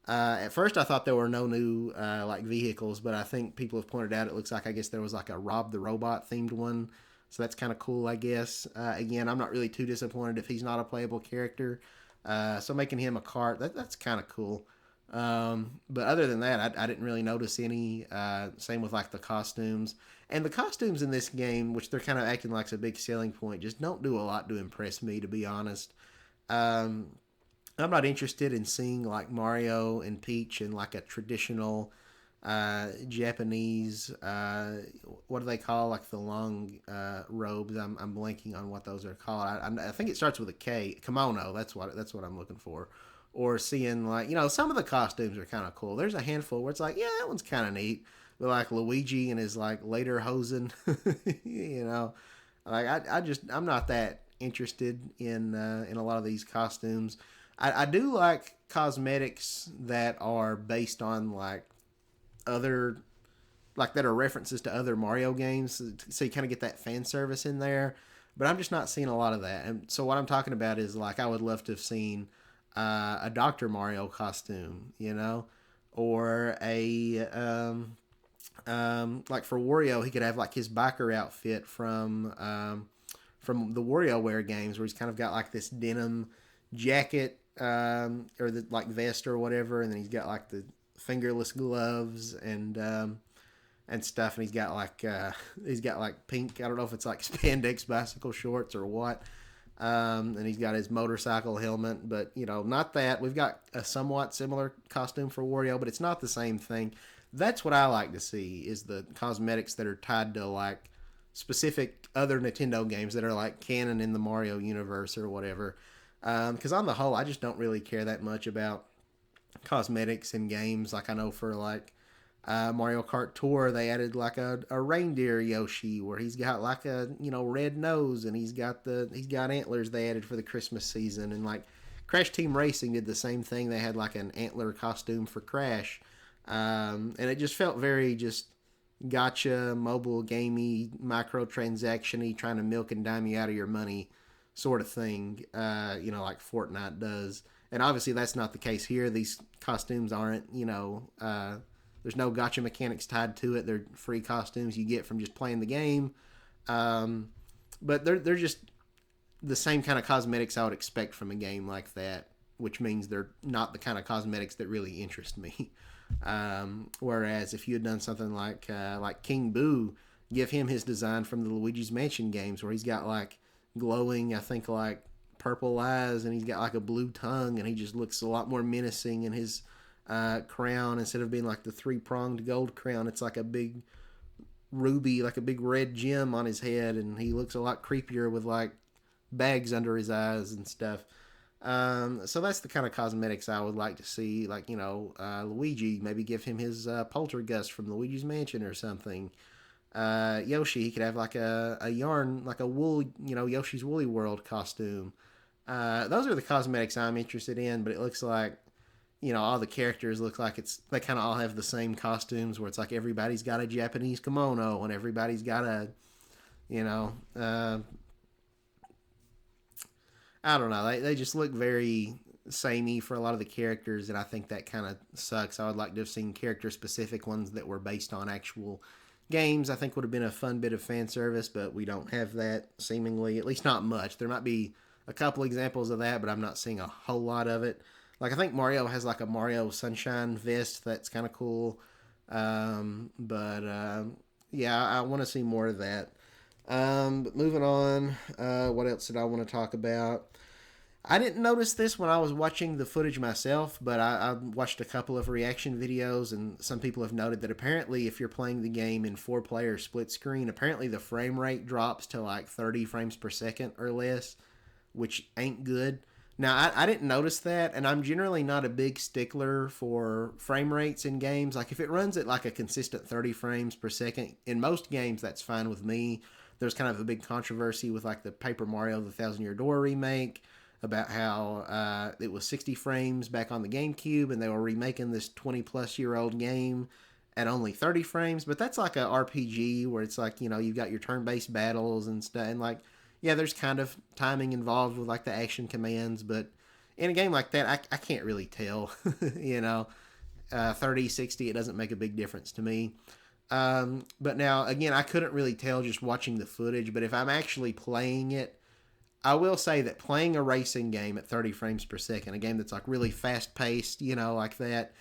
At first, I thought there were no new like vehicles, but I think people have pointed out it looks like, I guess there was like a Rob the Robot themed one. So that's kind of cool, I guess. Again, I'm not really too disappointed if he's not a playable character. So making him a cart, that's kind of cool. But other than that, I didn't really notice any. Same with like the costumes. And the costumes in this game, which they're kind of acting like it's a big selling point, just don't do a lot to impress me, to be honest. Um, I'm not interested in seeing like Mario and Peach in like a traditional Japanese, what do they call like the long robes? I'm blanking on what those are called. I think it starts with a K. Kimono. That's what I'm looking for. Or seeing like some of the costumes are kind of cool. There's a handful where it's like, yeah, that one's kind of neat. But like Luigi and his like later hosen, like I'm not that interested in a lot of these costumes. I do like cosmetics that are based on like other that are references to other Mario games, so you kind of get that fan service in there. But I'm just not seeing a lot of that. And so what I'm talking about is like I would love to have seen a Dr. Mario costume, or a like for Wario, he could have like his biker outfit from the WarioWare games, where he's kind of got like this denim jacket or the like vest or whatever, and then he's got like the fingerless gloves and stuff, and he's got like pink, I don't know if it's like spandex bicycle shorts or what. And he's got his motorcycle helmet, but not that. We've got a somewhat similar costume for Wario, but it's not the same thing. That's what I like to see, is the cosmetics that are tied to like specific other Nintendo games that are like canon in the Mario universe or whatever. Because on the whole, I just don't really care that much about cosmetics in games. Like I know for like Mario Kart Tour, they added like a reindeer Yoshi, where he's got like a red nose, and he's got antlers they added for the Christmas season, and like Crash Team Racing did the same thing. They had like an antler costume for Crash, and it just felt very just gotcha, mobile gamey, microtransaction-y, trying to milk and dime you out of your money sort of thing, like Fortnite does. And obviously that's not the case here. These costumes aren't, there's no gotcha mechanics tied to it. They're free costumes you get from just playing the game. But they're just the same kind of cosmetics I would expect from a game like that, which means they're not the kind of cosmetics that really interest me. Whereas if you had done something like King Boo, give him his design from the Luigi's Mansion games, where he's got like glowing, I think like purple eyes, and he's got like a blue tongue, and he just looks a lot more menacing. And his crown, instead of being like the 3-pronged gold crown, it's like a big ruby, like a big red gem on his head, and he looks a lot creepier with like bags under his eyes and stuff. So that's the kind of cosmetics I would like to see. Like, Luigi, maybe give him his poltergust from Luigi's Mansion or something. Yoshi, he could have like a yarn, like a wool, Yoshi's Woolly World costume. Those are the cosmetics I'm interested in, but it looks like, all the characters look like they kind of all have the same costumes, where it's like everybody's got a Japanese kimono and everybody's got a, I don't know. They just look very samey for a lot of the characters, and I think that kind of sucks. I would like to have seen character-specific ones that were based on actual games. I think would have been a fun bit of fan service, but we don't have that, seemingly. At least not much. There might be a couple examples of that, but I'm not seeing a whole lot of it. Like, I think Mario has like a Mario Sunshine vest that's kind of cool. Yeah, I want to see more of that. But moving on, what else did I want to talk about? I didn't notice this when I was watching the footage myself, but I watched a couple of reaction videos, and some people have noted that apparently if you're playing the game in 4-player split screen, apparently the frame rate drops to like 30 frames per second or less, which ain't good. Now, I didn't notice that, and I'm generally not a big stickler for frame rates in games. Like, if it runs at like a consistent 30 frames per second, in most games, that's fine with me. There's kind of a big controversy with like the Paper Mario The Thousand Year Door remake about how it was 60 frames back on the GameCube, and they were remaking this 20-plus-year-old game at only 30 frames. But that's like a RPG where it's like, you've got your turn-based battles and stuff, and like, yeah, there's kind of timing involved with like the action commands, but in a game like that, I can't really tell. 30, 60, it doesn't make a big difference to me. But now, again, I couldn't really tell just watching the footage, but if I'm actually playing it, I will say that playing a racing game at 30 frames per second, a game that's like really fast paced, like that,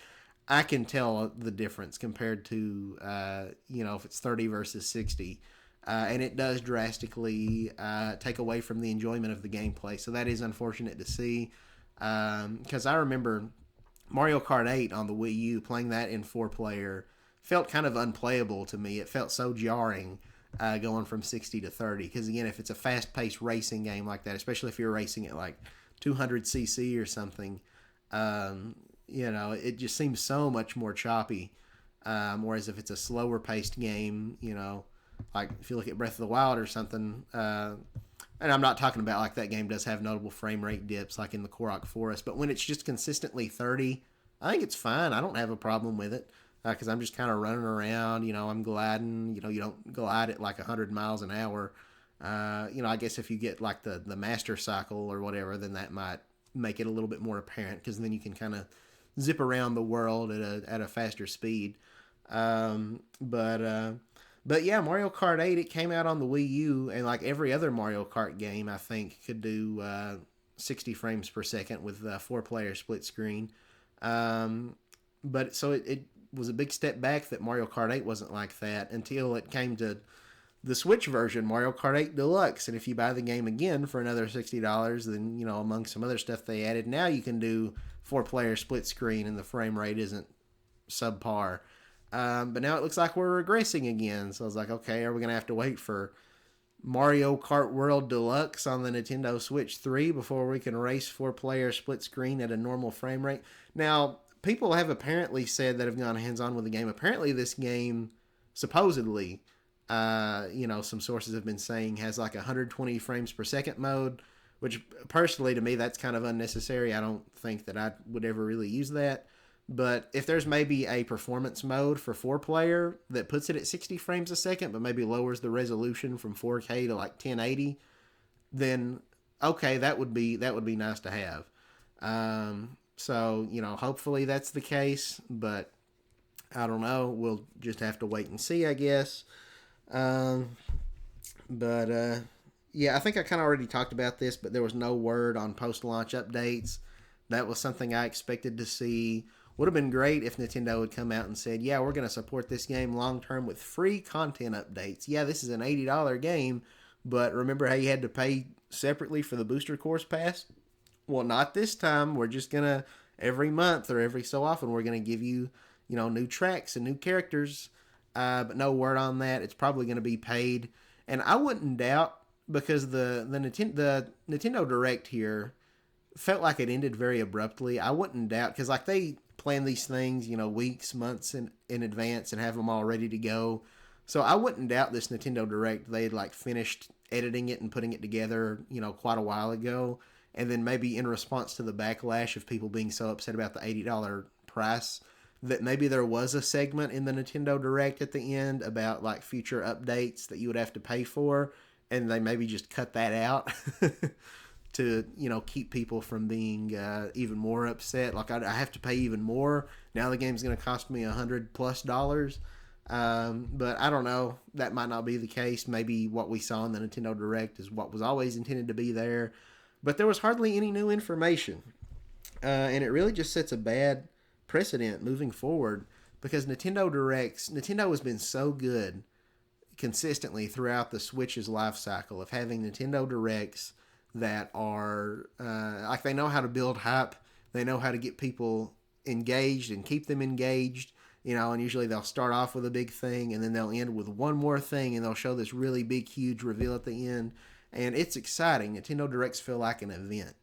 I can tell the difference compared to, if it's 30 versus 60. And it does drastically take away from the enjoyment of the gameplay. So that is unfortunate to see. Because I remember Mario Kart 8 on the Wii U, playing that in 4-player, felt kind of unplayable to me. It felt so jarring going from 60 to 30. Because, again, if it's a fast-paced racing game like that, especially if you're racing at like 200cc or something, it just seems so much more choppy. Whereas if it's a slower-paced game, like if you look at Breath of the Wild or something, and I'm not talking about like that game does have notable frame rate dips like in the Korok Forest, but when it's just consistently 30, I think it's fine. I don't have a problem with it because I'm just kind of running around, I'm gliding, you don't glide at like 100 miles an hour. I guess if you get like the master cycle or whatever, then that might make it a little bit more apparent because then you can kind of zip around the world at a faster speed. But yeah, Mario Kart 8, it came out on the Wii U, and like every other Mario Kart game, I think, could do 60 frames per second with 4-player split screen. But so it was a big step back that Mario Kart 8 wasn't like that until it came to the Switch version, Mario Kart 8 Deluxe. And if you buy the game again for another $60, then, among some other stuff they added, now you can do 4-player split screen and the frame rate isn't subpar. But now it looks like we're regressing again. So I was like, okay, are we going to have to wait for Mario Kart World Deluxe on the Nintendo Switch 3 before we can race 4-player split screen at a normal frame rate? Now, people have apparently said that have gone hands-on with the game. Apparently this game, supposedly, some sources have been saying has like 120 frames per second mode, which personally to me that's kind of unnecessary. I don't think that I would ever really use that. But if there's maybe a performance mode for 4 player that puts it at 60 frames a second, but maybe lowers the resolution from 4K to like 1080, then okay, that would be nice to have. So hopefully that's the case, but I don't know. We'll just have to wait and see, I guess. Um, but yeah, I think I kind of already talked about this, but there was no word on post launch updates. That was something I expected to see. Would have been great if Nintendo had come out and said, yeah, we're going to support this game long term with free content updates. Yeah, this is an $80 game, but remember how you had to pay separately for the booster course pass? Well, not this time. We're just going to, every month or every so often, we're going to give you, new tracks and new characters. But no word on that. It's probably going to be paid. And I wouldn't doubt, because the Nintendo Direct here felt like it ended very abruptly. I wouldn't doubt, because like they plan these things, weeks, months in advance and have them all ready to go. So I wouldn't doubt this Nintendo Direct. They'd like finished editing it and putting it together, quite a while ago. And then maybe in response to the backlash of people being so upset about the $80 price, that maybe there was a segment in the Nintendo Direct at the end about like future updates that you would have to pay for, and they maybe just cut that out to keep people from being even more upset. Like I have to pay even more now. The game's going to cost me $100+. But I don't know. That might not be the case. Maybe what we saw in the Nintendo Direct is what was always intended to be there. But there was hardly any new information, and it really just sets a bad precedent moving forward, because Nintendo has been so good consistently throughout the Switch's life cycle of having Nintendo Directs that are like, they know how to build hype, they know how to get people engaged and keep them engaged, and usually they'll start off with a big thing and then they'll end with one more thing and they'll show this really big, huge reveal at the end, and it's exciting. Nintendo Directs feel like an event.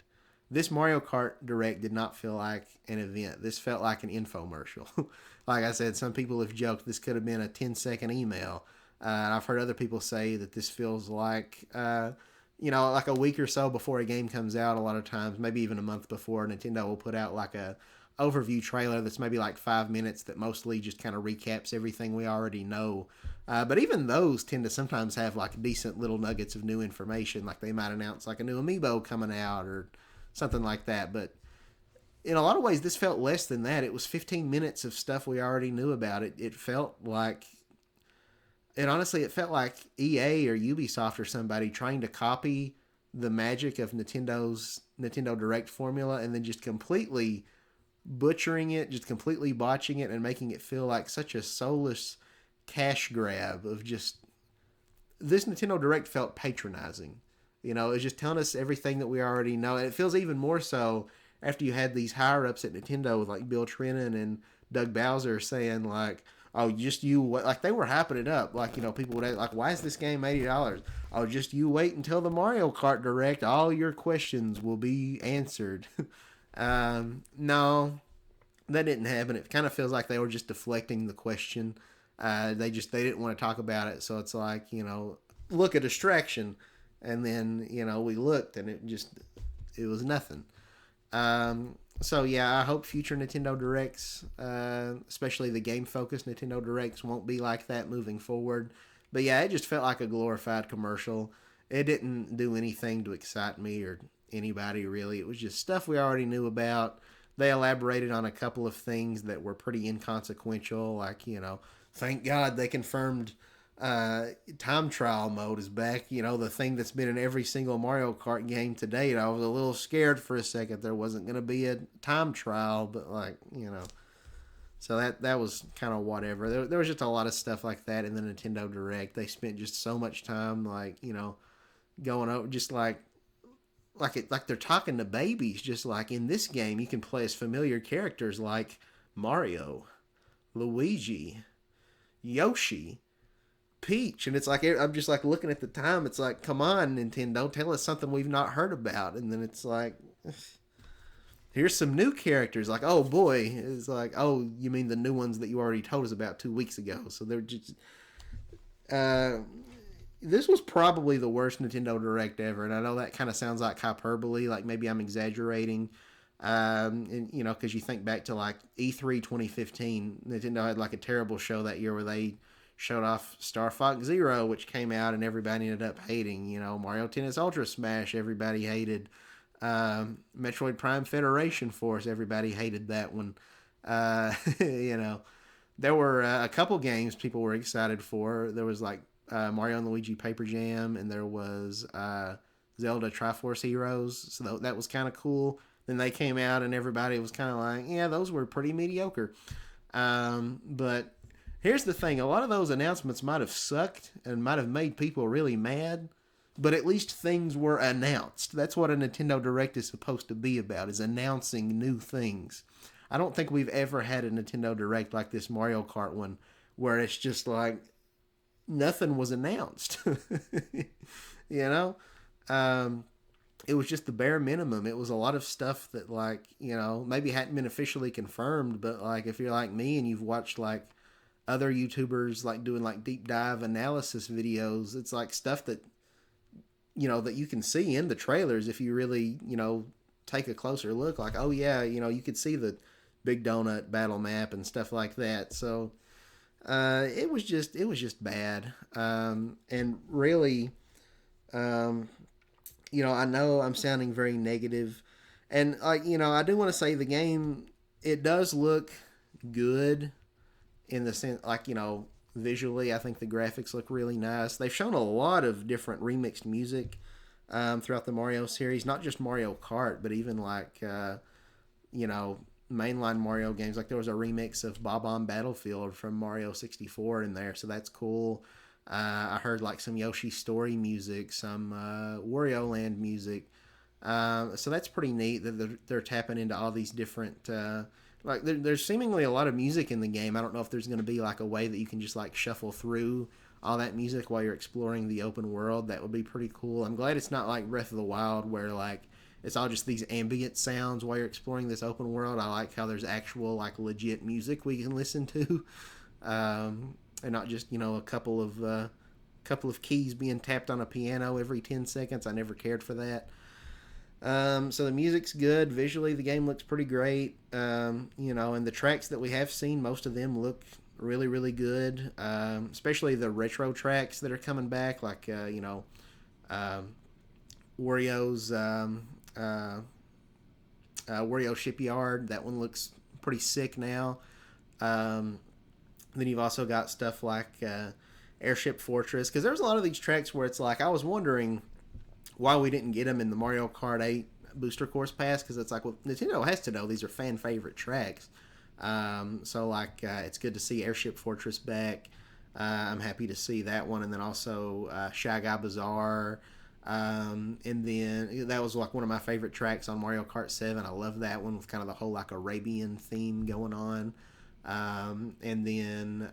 This Mario Kart Direct did not feel like an event. This felt like an infomercial. Like I said, some people have joked this could have been a 10-second email. I've heard other people say that this feels like, like a week or so before a game comes out. A lot of times, maybe even a month before, Nintendo will put out like a overview trailer that's maybe like 5 minutes that mostly just kind of recaps everything we already know. But even those tend to sometimes have like decent little nuggets of new information. Like they might announce like a new amiibo coming out or something like that. But in a lot of ways, this felt less than that. It was 15 minutes of stuff we already knew about. It felt like, and honestly, it felt like EA or Ubisoft or somebody trying to copy the magic of Nintendo's Nintendo Direct formula and then just completely butchering it, just completely botching it, and making it feel like such a soulless cash grab of just, this Nintendo Direct felt patronizing. It was just telling us everything that we already know. And it feels even more so after you had these higher ups at Nintendo with like Bill Trinen and Doug Bowser saying like, oh, just you wait. Like they were hyping it up. Like, people would like, why is this game $80? Oh, just you wait until the Mario Kart Direct. All your questions will be answered. No, that didn't happen. It kind of feels like they were just deflecting the question. They didn't want to talk about it. So it's like, look, a distraction. And then, we looked and it was nothing. So yeah, I hope future Nintendo Directs, especially the game-focused Nintendo Directs, won't be like that moving forward. But yeah, it just felt like a glorified commercial. It didn't do anything to excite me or anybody really. It was just stuff we already knew about. They elaborated on a couple of things that were pretty inconsequential, like, thank God they confirmed time trial mode is back. The thing that's been in every single Mario Kart game to date. I was a little scared for a second there wasn't going to be a time trial, but so that was kind of whatever. There was just a lot of stuff like that in the Nintendo Direct. They spent just so much time going over just like they're talking to babies. Just like in this game you can play as familiar characters like Mario, Luigi, Yoshi, Peach, and it's like I'm just like looking at the time. It's like, come on, Nintendo, tell us something we've not heard about. And then it's like, here's some new characters. Like, oh boy, it's like, oh, you mean the new ones that you already told us about 2 weeks ago? So they're just, this was probably the worst Nintendo Direct ever, and I know that kind of sounds like hyperbole, like maybe I'm exaggerating. And you know, because you think back to like E3 2015, Nintendo had like a terrible show that year where they showed off Star Fox Zero, which came out and everybody ended up hating. You know, Mario Tennis Ultra Smash, everybody hated. Metroid Prime Federation Force, everybody hated that one. You know, there were a couple games people were excited for. There was like Mario and Luigi Paper Jam, and there was Zelda Triforce Heroes. So that was kind of cool. Then they came out, and everybody was kind of like, yeah, those were pretty mediocre. But here's the thing: a lot of those announcements might have sucked and might have made people really mad. But at least things were announced. That's what a Nintendo Direct is supposed to be about, is announcing new things. I don't think we've ever had a Nintendo Direct like this Mario Kart one, where it's just like nothing was announced. You know, it was just the bare minimum. It was a lot of stuff that, like, you know, maybe hadn't been officially confirmed, but like if you're like me and you've watched like other YouTubers like doing like deep dive analysis videos, it's like stuff that, you know, that you can see in the trailers if you really, you know, take a closer look. Like, oh yeah, you know, you could see the big donut battle map and stuff like that. So it was just bad. And really, you know, I know I'm sounding very negative, and like, you know, I do want to say the game, it does look good in the sense, like, you know, visually I think the graphics look really nice. They've shown a lot of different remixed music throughout the Mario series, not just Mario Kart, but even like you know, mainline Mario games. Like there was a remix of Bob on Battlefield from Mario 64 in there, so that's cool. I heard like some Yoshi Story music, some Wario Land music. So that's pretty neat that they're tapping into all these different. Like there's seemingly a lot of music in the game. I don't know if there's going to be like a way that you can just like shuffle through all that music while you're exploring the open world. That would be pretty cool. I'm glad it's not like Breath of the Wild where like it's all just these ambient sounds while you're exploring this open world. I like how there's actual like legit music we can listen to, and not just, you know, a couple of keys being tapped on a piano every 10 seconds. I never cared for that. So the music's good. Visually, the game looks pretty great. You know, and the tracks that we have seen, most of them look really, really good. Especially the retro tracks that are coming back, like you know, Wario's Wario Shipyard. That one looks pretty sick now. Then you've also got stuff like Airship Fortress, because there's a lot of these tracks where it's like I was wondering why we didn't get them in the Mario Kart 8 Booster Course Pass, because it's like, well, Nintendo has to know these are fan favorite tracks. So like it's good to see Airship Fortress back. I'm happy to see that one, and then also Shy Guy Bazaar. And then that was like one of my favorite tracks on Mario Kart 7. I love that one with kind of the whole like Arabian theme going on. And then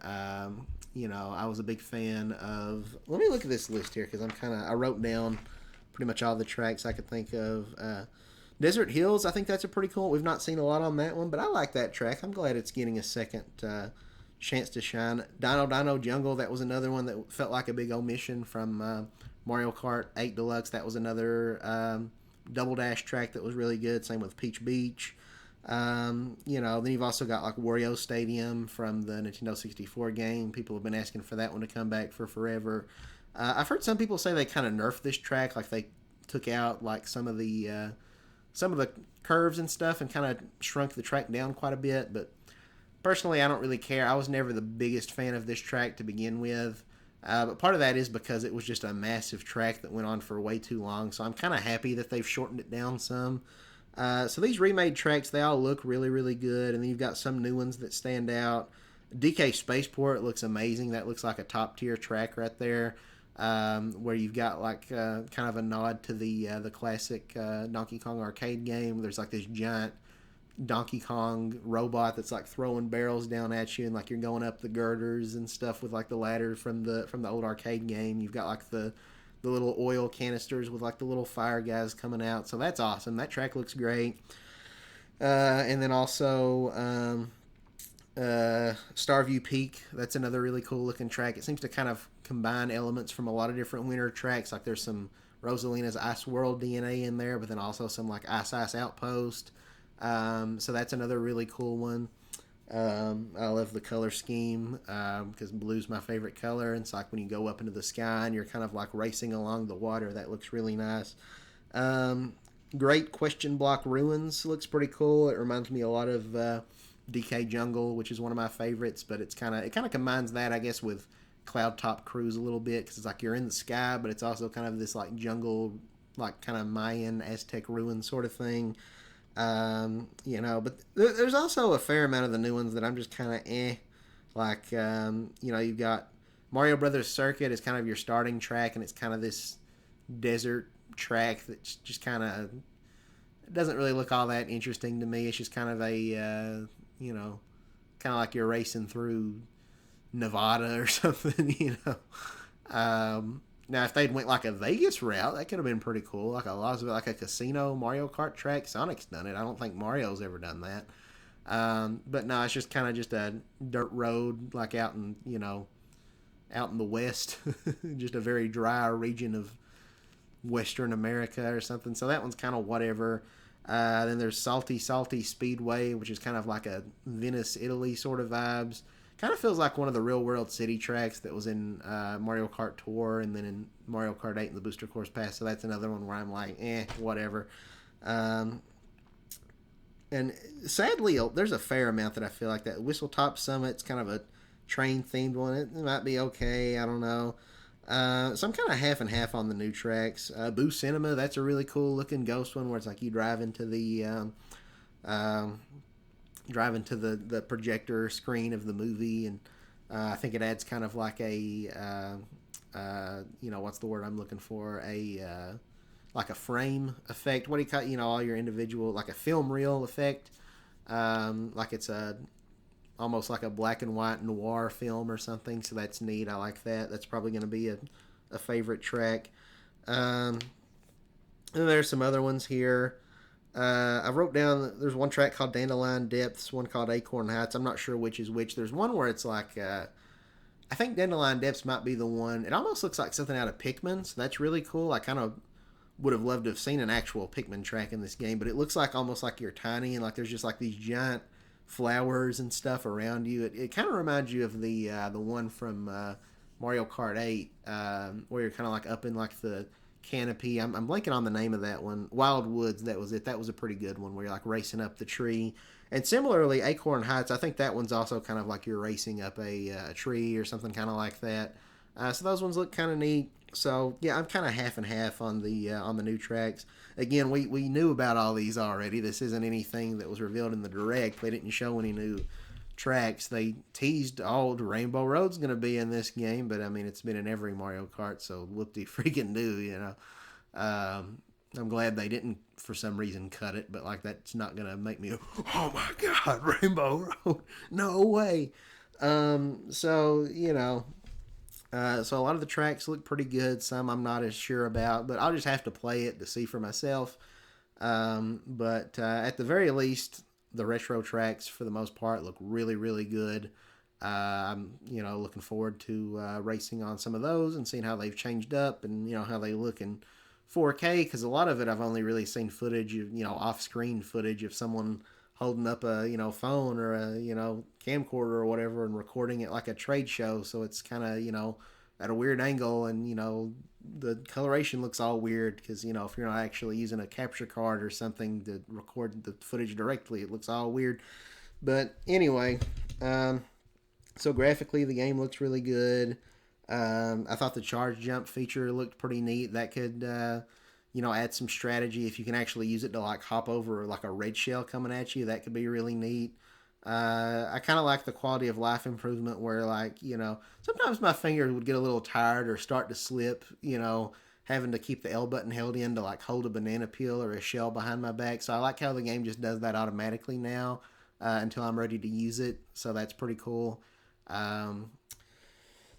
you know, I was a big fan of. Let me look at this list here because I wrote down pretty much all the tracks I could think of. Desert Hills, I think that's a pretty cool. We've not seen a lot on that one, but I like that track. I'm glad it's getting a second chance to shine. Dino Jungle, that was another one that felt like a big omission from Mario Kart 8 Deluxe. That was another Double Dash track that was really good. Same with Peach Beach. You know, then you've also got like Wario Stadium from the Nintendo 64 game. People have been asking for that one to come back for forever. I've heard some people say they kind of nerfed this track, like they took out like some of the curves and stuff and kind of shrunk the track down quite a bit. But personally, I don't really care. I was never the biggest fan of this track to begin with. But part of that is because it was just a massive track that went on for way too long. So I'm kind of happy that they've shortened it down some. So these remade tracks, they all look really, really good. And then you've got some new ones that stand out. DK Spaceport looks amazing. That looks like a top tier track right there. Where you've got like kind of a nod to the classic Donkey Kong arcade game. There's like this giant Donkey Kong robot that's like throwing barrels down at you, and like you're going up the girders and stuff with like the ladder from the old arcade game. You've got like the little oil canisters with like the little fire guys coming out. So that's awesome. That track looks great. And then also Starview Peak. That's another really cool looking track. It seems to kind of combine elements from a lot of different winter tracks. Like there's some Rosalina's Ice World DNA in there, but then also some like Ice Outpost. So that's another really cool one. I love the color scheme because blue's my favorite color. And it's like when you go up into the sky and you're kind of like racing along the water, that looks really nice. Um, Great Question Block Ruins looks pretty cool. It reminds me a lot of DK Jungle, which is one of my favorites, but it kind of combines that, I guess, with Cloud Top Cruise a little bit because it's like you're in the sky, but it's also kind of this like jungle, like kind of Mayan Aztec ruin sort of thing. But there's also a fair amount of the new ones that I'm just kind of eh. Like, you've got Mario Brothers Circuit is kind of your starting track, and it's kind of this desert track that's just kind of doesn't really look all that interesting to me. It's just kind of a, kind of like you're racing through Nevada or something. Now, if they'd went like a Vegas route, that could have been pretty cool. Like like a casino Mario Kart track. Sonic's done it. I don't think Mario's ever done that. But no, it's just kind of just a dirt road, like out in the west, just a very dry region of Western America or something. So that one's kind of whatever. Then there's Salty Speedway, which is kind of like a Venice, Italy sort of vibes. Kind of feels like one of the real world city tracks that was in Mario Kart Tour and then in Mario Kart 8 and the Booster Course Pass. So that's another one where I'm like, whatever. And sadly, there's a fair amount that I feel like that. Whistle Top Summit's kind of a train themed one. It might be okay. I don't know. So I'm kind of half and half on the new tracks. Boo Cinema, that's a really cool looking ghost one where it's like you drive into the projector screen of the movie, and I think it adds kind of like a what's the word I'm looking for, a like a frame effect. What do you call all your individual, like a film reel effect, like it's a almost like a black and white noir film or something. So that's neat. I like that. That's probably going to be a favorite track. And there's some other ones here. I wrote down, there's one track called Dandelion Depths, one called Acorn Heights. I'm not sure which is which. There's one where it's like, I think Dandelion Depths might be the one. It almost looks like something out of Pikmin, so that's really cool. I kind of would have loved to have seen an actual Pikmin track in this game, but it looks like almost like you're tiny and like there's just like these giant flowers and stuff around you. It kind of reminds you of the one from Mario Kart 8, where you're kind of like up in like the canopy. I'm blanking on the name of that one. Wild Woods, that was it. That was a pretty good one where you're like racing up the tree. And similarly, Acorn Heights, I think that one's also kind of like you're racing up a tree or something kind of like that. So those ones look kind of neat. So yeah, I'm kind of half and half on the new tracks. Again, we knew about all these already. This isn't anything that was revealed in the direct. They didn't show any new tracks. They teased Rainbow Road's going to be in this game, but I mean it's been in every Mario Kart, so whoop-de freaking do. I'm glad they didn't for some reason cut it, but like that's not going to make me oh my god, Rainbow Road, no way. So a lot of the tracks look pretty good. Some I'm not as sure about, but I'll just have to play it to see for myself. But at the very least, the retro tracks for the most part look really, really good. I'm looking forward to racing on some of those and seeing how they've changed up and how they look in 4K, because a lot of it I've only really seen footage of off-screen footage of someone holding up a phone or a camcorder or whatever and recording it like a trade show, so it's kind of at a weird angle, and the coloration looks all weird because if you're not actually using a capture card or something to record the footage directly, it looks all weird. But anyway, so graphically the game looks really good. I thought the charge jump feature looked pretty neat. That could add some strategy if you can actually use it to like hop over like a red shell coming at you. That could be really neat. I kind of like the quality of life improvement where sometimes my fingers would get a little tired or start to slip, having to keep the L button held in to like hold a banana peel or a shell behind my back. So I like how the game just does that automatically now until I'm ready to use it. So that's pretty cool.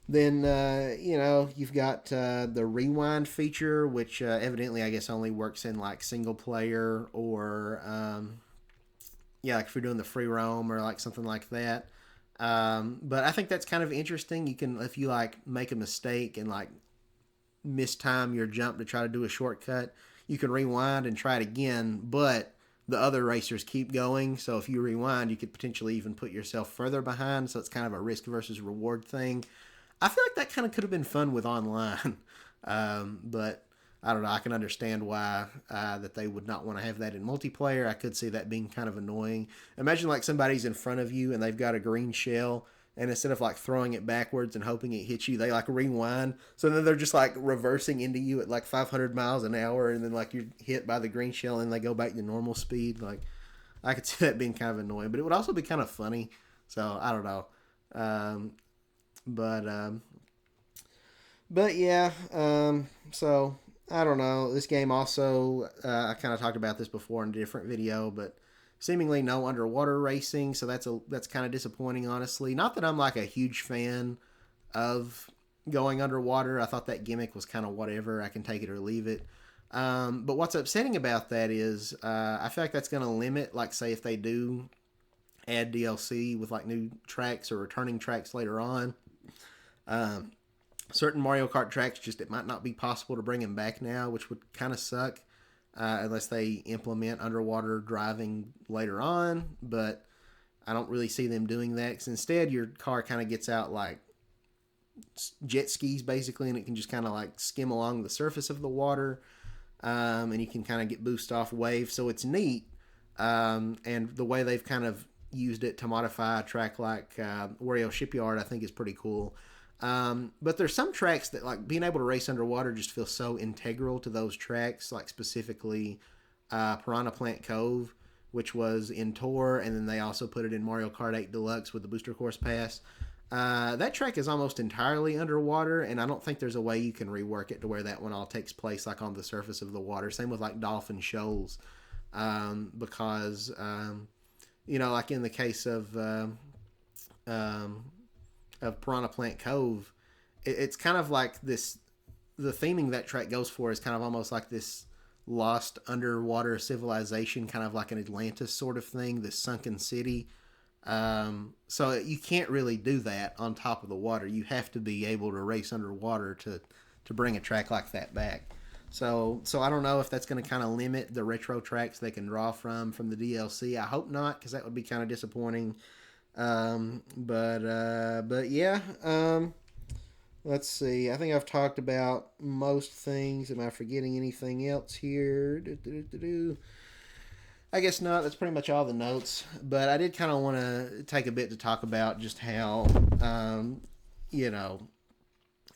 Then, you've got the rewind feature, which evidently I guess only works in like single player or, like if you're doing the free roam or like something like that. But I think that's kind of interesting. You can, if you like make a mistake and like mistime your jump to try to do a shortcut, you can rewind and try it again, but the other racers keep going. So if you rewind, you could potentially even put yourself further behind. So it's kind of a risk versus reward thing. I feel like that kind of could have been fun with online, but I don't know. I can understand why that they would not want to have that in multiplayer. I could see that being kind of annoying. Imagine like somebody's in front of you and they've got a green shell, and instead of like throwing it backwards and hoping it hits you, they like rewind. So then they're just like reversing into you at like 500 miles an hour, and then like you're hit by the green shell and they go back to normal speed. Like I could see that being kind of annoying, but it would also be kind of funny. So I don't know. Um, but but yeah. So I don't know. This game also, I kind of talked about this before in a different video, but seemingly no underwater racing, so that's kind of disappointing, honestly. Not that I'm like a huge fan of going underwater. I thought that gimmick was kind of whatever. I can take it or leave it. But what's upsetting about that is I feel like that's going to limit, like, say, if they do add DLC with like new tracks or returning tracks later on. Um, Certain Mario Kart tracks, just it might not be possible to bring them back now, which would kind of suck unless they implement underwater driving later on. But I don't really see them doing that, because instead your car kind of gets out like jet skis basically, and it can just kind of like skim along the surface of the water, and you can kind of get boost off waves. So it's neat, and the way they've kind of used it to modify a track like Wario Shipyard, I think is pretty cool. But there's some tracks that like being able to race underwater just feels so integral to those tracks, like specifically Piranha Plant Cove, which was in Tour, and then they also put it in Mario Kart 8 Deluxe with the Booster Course Pass. That track is almost entirely underwater, and I don't think there's a way you can rework it to where that one all takes place like on the surface of the water. Same with like Dolphin Shoals, because like in the case um, of Piranha Plant Cove, it's kind of like this. The theming that track goes for is kind of almost like this lost underwater civilization, kind of like an Atlantis sort of thing, this sunken city. So you can't really do that on top of the water. You have to be able to race underwater to bring a track like that back. So I don't know if that's going to kind of limit the retro tracks they can draw from the DLC. I hope not, because that would be kind of disappointing. But yeah. Let's see. I think I've talked about most things. Am I forgetting anything else here? I guess not. That's pretty much all the notes. But I did kind of want to take a bit to talk about just how, you know,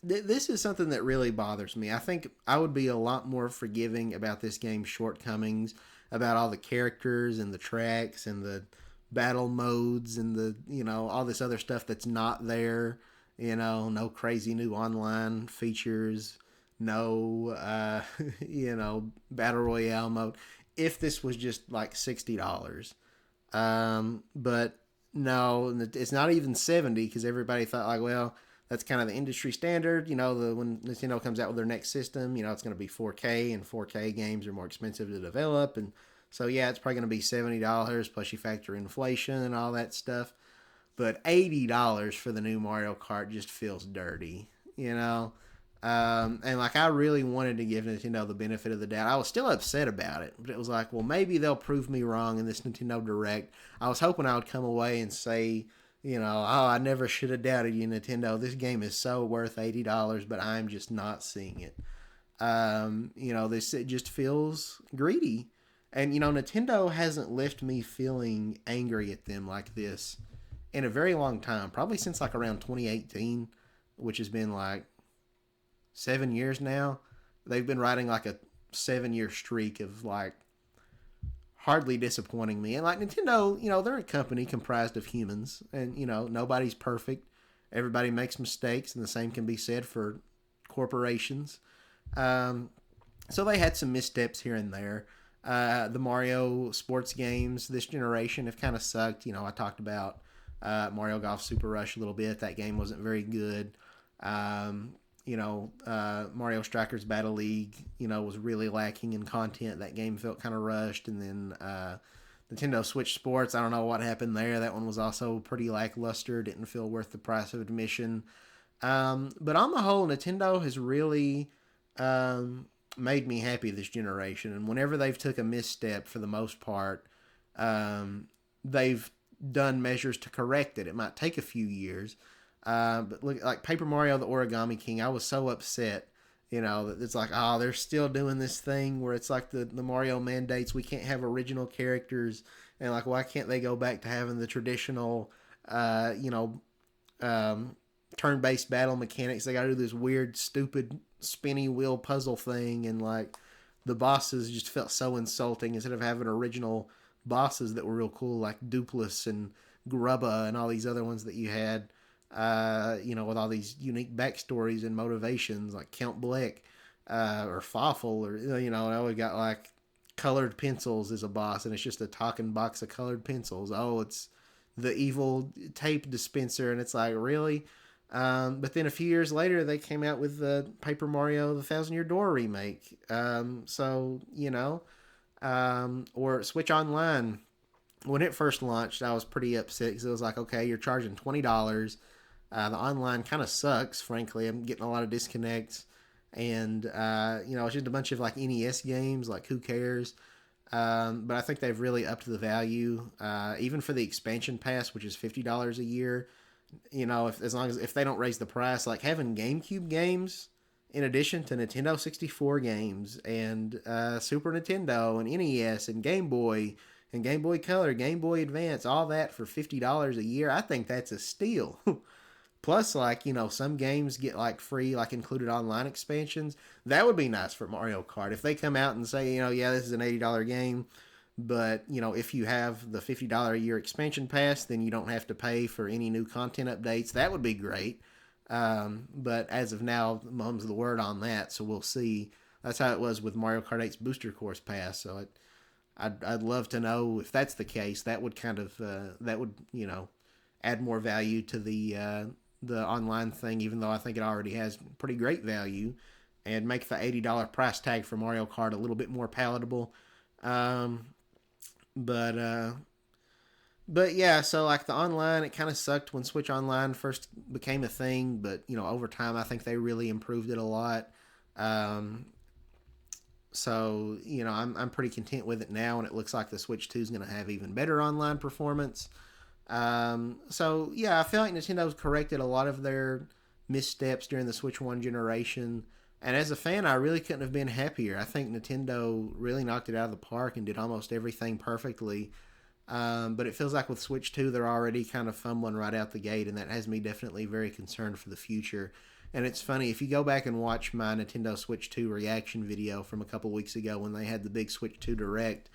this is something that really bothers me. I think I would be a lot more forgiving about this game's shortcomings, about all the characters and the tracks and the battle modes and the, all this other stuff that's not there. No crazy new online features, no, battle royale mode. If this was just like $60, but no, it's not even 70, because everybody thought like, well, that's kind of the industry standard. When Nintendo comes out with their next system, it's going to be 4K, and 4K games are more expensive to develop, and so yeah, it's probably going to be $70 plus you factor inflation and all that stuff. But $80 for the new Mario Kart just feels dirty. And like I really wanted to give Nintendo the benefit of the doubt. I was still upset about it, but it was like, well, maybe they'll prove me wrong in this Nintendo Direct. I was hoping I would come away and say, oh, I never should have doubted you, Nintendo. This game is so worth $80, but I'm just not seeing it. This, it just feels greedy. And, Nintendo hasn't left me feeling angry at them like this in a very long time. Probably since like around 2018, which has been like 7 years now. They've been riding like a 7-year streak of like hardly disappointing me. And like Nintendo, they're a company comprised of humans, and nobody's perfect. Everybody makes mistakes, and the same can be said for corporations. So they had some missteps here and there. The Mario sports games this generation have kind of sucked. I talked about Mario Golf Super Rush a little bit. That game wasn't very good. Mario Strikers Battle League, was really lacking in content. That game felt kind of rushed. And then Nintendo Switch Sports, I don't know what happened there. That one was also pretty lackluster. Didn't feel worth the price of admission. But on the whole, Nintendo has really made me happy this generation. And whenever they've took a misstep, for the most part, they've done measures to correct it. It might take a few years, but look, like Paper Mario: The Origami King, I was so upset. That it's like, oh, they're still doing this thing where it's like the Mario mandates we can't have original characters, and like, why can't they go back to having the traditional, um, turn-based battle mechanics? They got to do this weird, stupid, spinny wheel puzzle thing, and like the bosses just felt so insulting. Instead of having original bosses that were real cool, like Dupless and Grubba and all these other ones that you had, with all these unique backstories and motivations, like Count Bleck, or Fawful, or now we got like Colored Pencils as a boss, and it's just a talking box of colored pencils. Oh, it's the evil tape dispenser, and it's like, really? But then a few years later, they came out with the Paper Mario: The Thousand Year Door remake. Or Switch Online. When it first launched, I was pretty upset because it was like, okay, you're charging $20. The online kind of sucks, frankly. I'm getting a lot of disconnects, and it's just a bunch of like NES games. Like, who cares? But I think they've really upped the value, even for the expansion pass, which is $50 a year. If they don't raise the price, like having GameCube games in addition to Nintendo 64 games and Super Nintendo and NES and Game Boy and Game Boy Color, Game Boy Advance, all that for $50 a year, I think that's a steal. Plus, some games get like free, like included online expansions. That would be nice for Mario Kart. If they come out and say, yeah, this is an $80 game, but, if you have the $50 a year expansion pass, then you don't have to pay for any new content updates. That would be great. But as of now, mum's the word on that, so we'll see. That's how it was with Mario Kart 8's Booster Course Pass. So I'd love to know if that's the case. That would kind of add more value to the online thing, even though I think it already has pretty great value, and make the $80 price tag for Mario Kart a little bit more palatable. But yeah, so like the online, it kind of sucked when Switch Online first became a thing, but over time I think they really improved it a lot. Um, I'm pretty content with it now, and it looks like the Switch 2 is going to have even better online performance. I feel like Nintendo's corrected a lot of their missteps during the Switch 1 generation. And as a fan, I really couldn't have been happier. I think Nintendo really knocked it out of the park and did almost everything perfectly. But it feels like with Switch 2, they're already kind of fumbling right out the gate, and that has me definitely very concerned for the future. And it's funny, if you go back and watch my Nintendo Switch 2 reaction video from a couple weeks ago when they had the big Switch 2 Direct,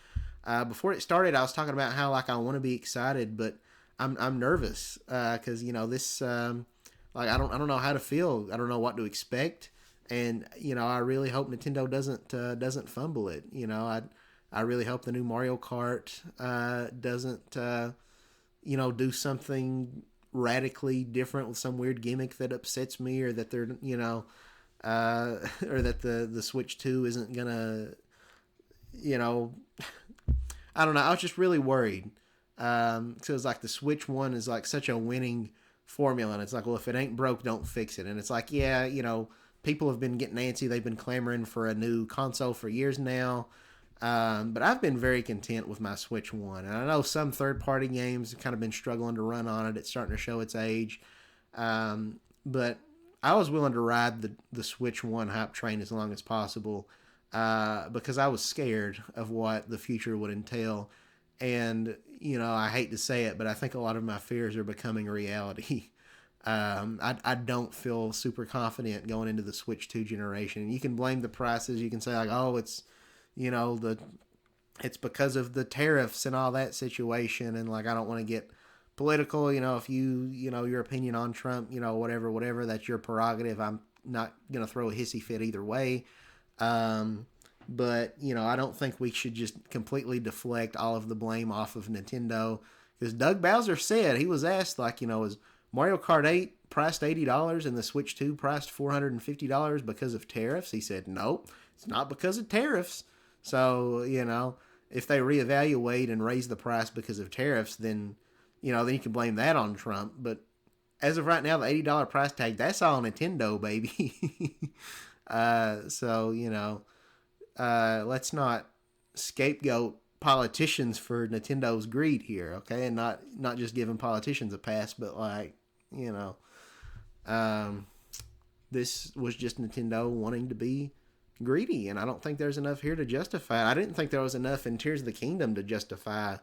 before it started, I was talking about how I want to be excited, but I'm nervous because this I don't know how to feel. I don't know what to expect, and I really hope Nintendo doesn't fumble it. I really hope the new Mario Kart doesn't do something radically different with some weird gimmick that upsets me, or that they're or that the Switch 2 isn't gonna I don't know. I was just really worried. So it's like the Switch 1 is like such a winning formula, and it's like, well, if it ain't broke, don't fix it. And it's like, yeah, people have been getting antsy. They've been clamoring for a new console for years now. But I've been very content with my Switch 1. And I know some third-party games have kind of been struggling to run on it. It's starting to show its age. But I was willing to ride the Switch 1 hype train as long as possible because I was scared of what the future would entail. And, I hate to say it, but I think a lot of my fears are becoming reality. I don't feel super confident going into the Switch 2 generation. You can blame the prices. You can say, like, oh, it's, it's because of the tariffs and all that situation. And, like, I don't want to get political. If your opinion on Trump, whatever, that's your prerogative. I'm not going to throw a hissy fit either way. But, I don't think we should just completely deflect all of the blame off of Nintendo. Because Doug Bowser said, he was asked, like, is Mario Kart 8 priced $80 and the Switch 2 priced $450 because of tariffs? He said, nope, it's not because of tariffs. So, if they reevaluate and raise the price because of tariffs, then then you can blame that on Trump. But as of right now, the $80 price tag, that's all Nintendo, baby. So let's not scapegoat politicians for Nintendo's greed here, okay? And not just giving politicians a pass, but like you know, um, this was just Nintendo wanting to be greedy, and I don't think there's enough here to justify it. I didn't think there was enough in Tears of the Kingdom to justify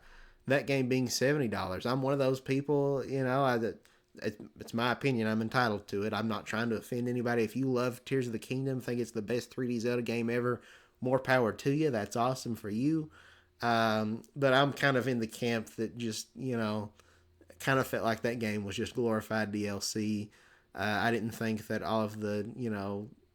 that game being $70. I'm one of those people, it's my opinion. I'm entitled to it. I'm not trying to offend anybody. If you love Tears of the Kingdom, think it's the best 3D Zelda game ever, more power to you. That's awesome for you. But I'm kind of in the camp that just, kind of felt like that game was just glorified DLC. I didn't think that all of the,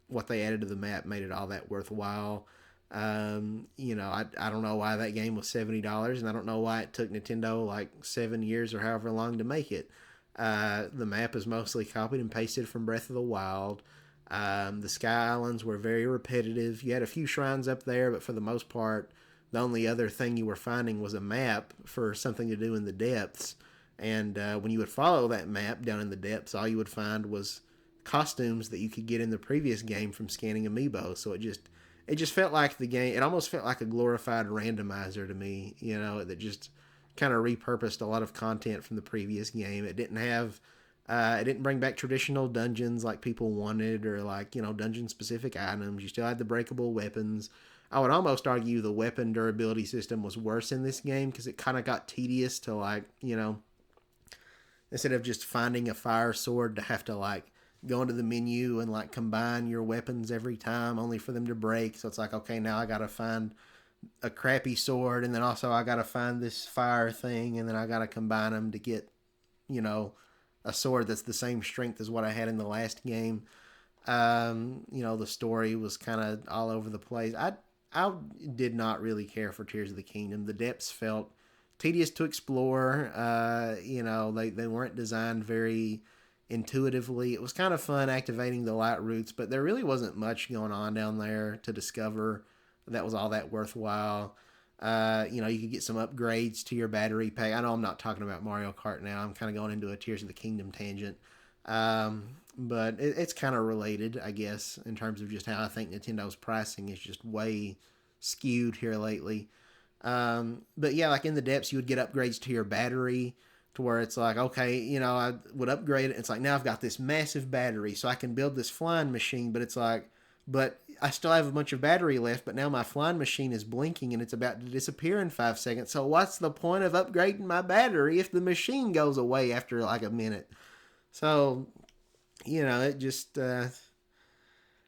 what they added to the map made it all that worthwhile. I don't know why that game was $70, and I don't know why it took Nintendo like 7 years or however long to make it. The map is mostly copied and pasted from Breath of the Wild. The Sky Islands were very repetitive. You had a few shrines up there, but for the most part, the only other thing you were finding was a map for something to do in the depths. And when you would follow that map down in the depths, all you would find was costumes that you could get in the previous game from scanning amiibo. So it just felt like the game. It almost felt like a glorified randomizer to me. That just kind of repurposed a lot of content from the previous game. It didn't bring back traditional dungeons like people wanted, or like dungeon specific items. You still had the breakable weapons. I would almost argue the weapon durability system was worse in this game because it kind of got tedious to instead of just finding a fire sword to have to go into the menu and combine your weapons every time only for them to break. So it's like, okay, now I gotta find a crappy sword, and then also I gotta find this fire thing, and then I gotta combine them to get a sword that's the same strength as what I had in the last game. The story was kind of all over the place. I did not really care for Tears of the Kingdom. The depths felt tedious to explore. They weren't designed very intuitively. It was kind of fun activating the light roots, but there really wasn't much going on down there to discover that was all that worthwhile. You could get some upgrades to your battery pack. I know I'm not talking about Mario Kart now. I'm kind of going into a Tears of the Kingdom tangent. But it's kind of related, I guess, in terms of just how I think Nintendo's pricing is just way skewed here lately. But yeah, in the depths, you would get upgrades to your battery to where it's like, okay, I would upgrade it. It's like, now I've got this massive battery, so I can build this flying machine, but it's like, but I still have a bunch of battery left, but now my flying machine is blinking and it's about to disappear in 5 seconds. So what's the point of upgrading my battery if the machine goes away after a minute? So, it just, I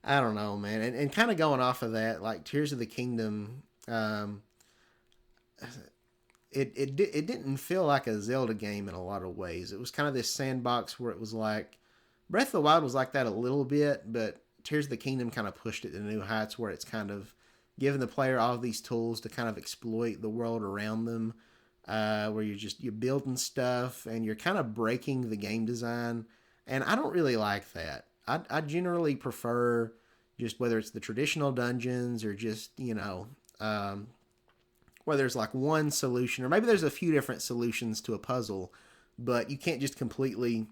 don't know, man. And kind of going off of that, Tears of the Kingdom, it didn't feel like a Zelda game in a lot of ways. It was kind of this sandbox where it was like, Breath of the Wild was like that a little bit, but Tears of the Kingdom kind of pushed it to new heights where it's kind of giving the player all of these tools to kind of exploit the world around them, where you're building stuff and you're kind of breaking the game design. And I don't really like that. I generally prefer just whether it's the traditional dungeons or just, where there's one solution, or maybe there's a few different solutions to a puzzle, but you can't just completely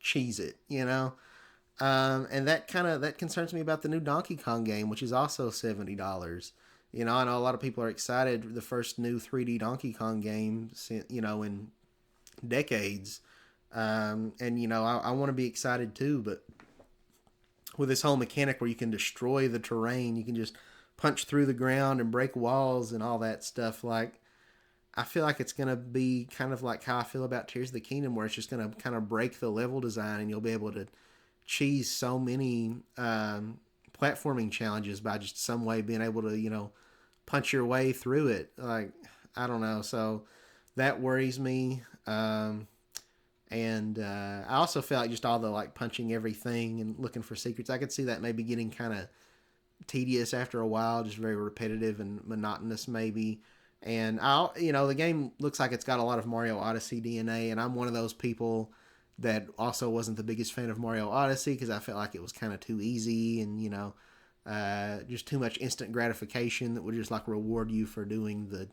cheese it, and that concerns me about the new Donkey Kong game, which is also $70. I know a lot of people are excited. The first new 3D Donkey Kong game, in decades. I want to be excited too, but with this whole mechanic where you can destroy the terrain, you can just punch through the ground and break walls and all that stuff. I feel like it's going to be kind of like how I feel about Tears of the Kingdom, where it's just going to kind of break the level design and you'll be able to cheese so many platforming challenges by just some way being able to, punch your way through it. I don't know. So that worries me. And I also feel like just all the punching everything and looking for secrets, I could see that maybe getting kind of tedious after a while, just very repetitive and monotonous maybe. And the game looks like it's got a lot of Mario Odyssey DNA, and I'm one of those people that also wasn't the biggest fan of Mario Odyssey because I felt like it was kind of too easy, and just too much instant gratification that would just like reward you for doing the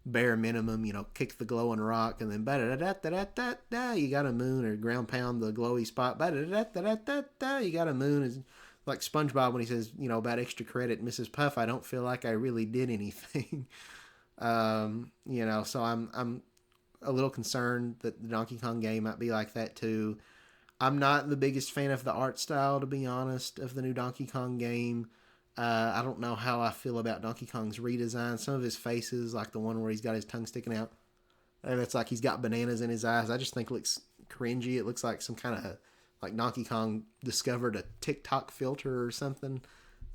bare minimum, kick the glowing rock and then ba-da-da-da-da-da-da, you got a moon, or ground pound the glowy spot, ba-da-da-da-da-da-da, you got a moon. Is like SpongeBob when he says, about extra credit, Mrs. Puff, I don't feel like I really did anything. So I'm a little concerned that the Donkey Kong game might be like that too. I'm not the biggest fan of the art style, to be honest, of the new Donkey Kong game. I don't know how I feel about Donkey Kong's redesign. Some of his faces, like the one where he's got his tongue sticking out, and it's like he's got bananas in his eyes. I just think it looks cringy. It looks like some kind of like Donkey Kong discovered a TikTok filter or something.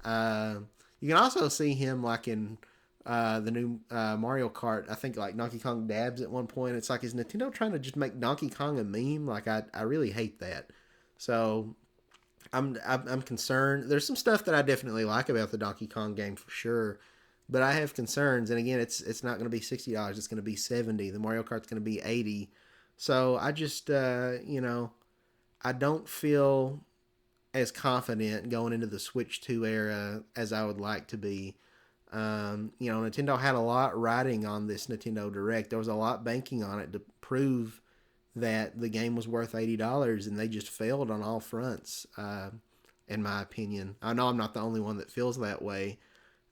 You can also see him like in the new Mario Kart. I think like Donkey Kong dabs at one point. It's like, is Nintendo trying to just make Donkey Kong a meme? Like I really hate that. So I'm concerned. There's some stuff that I definitely like about the Donkey Kong game for sure, but I have concerns. And again, it's not going to be $60. It's going to be $70. The Mario Kart's going to be $80. So I just I don't feel as confident going into the Switch 2 era as I would like to be. Nintendo had a lot riding on this Nintendo Direct. There was a lot banking on it to prove that the game was worth $80, and they just failed on all fronts, in my opinion. I know I'm not the only one that feels that way.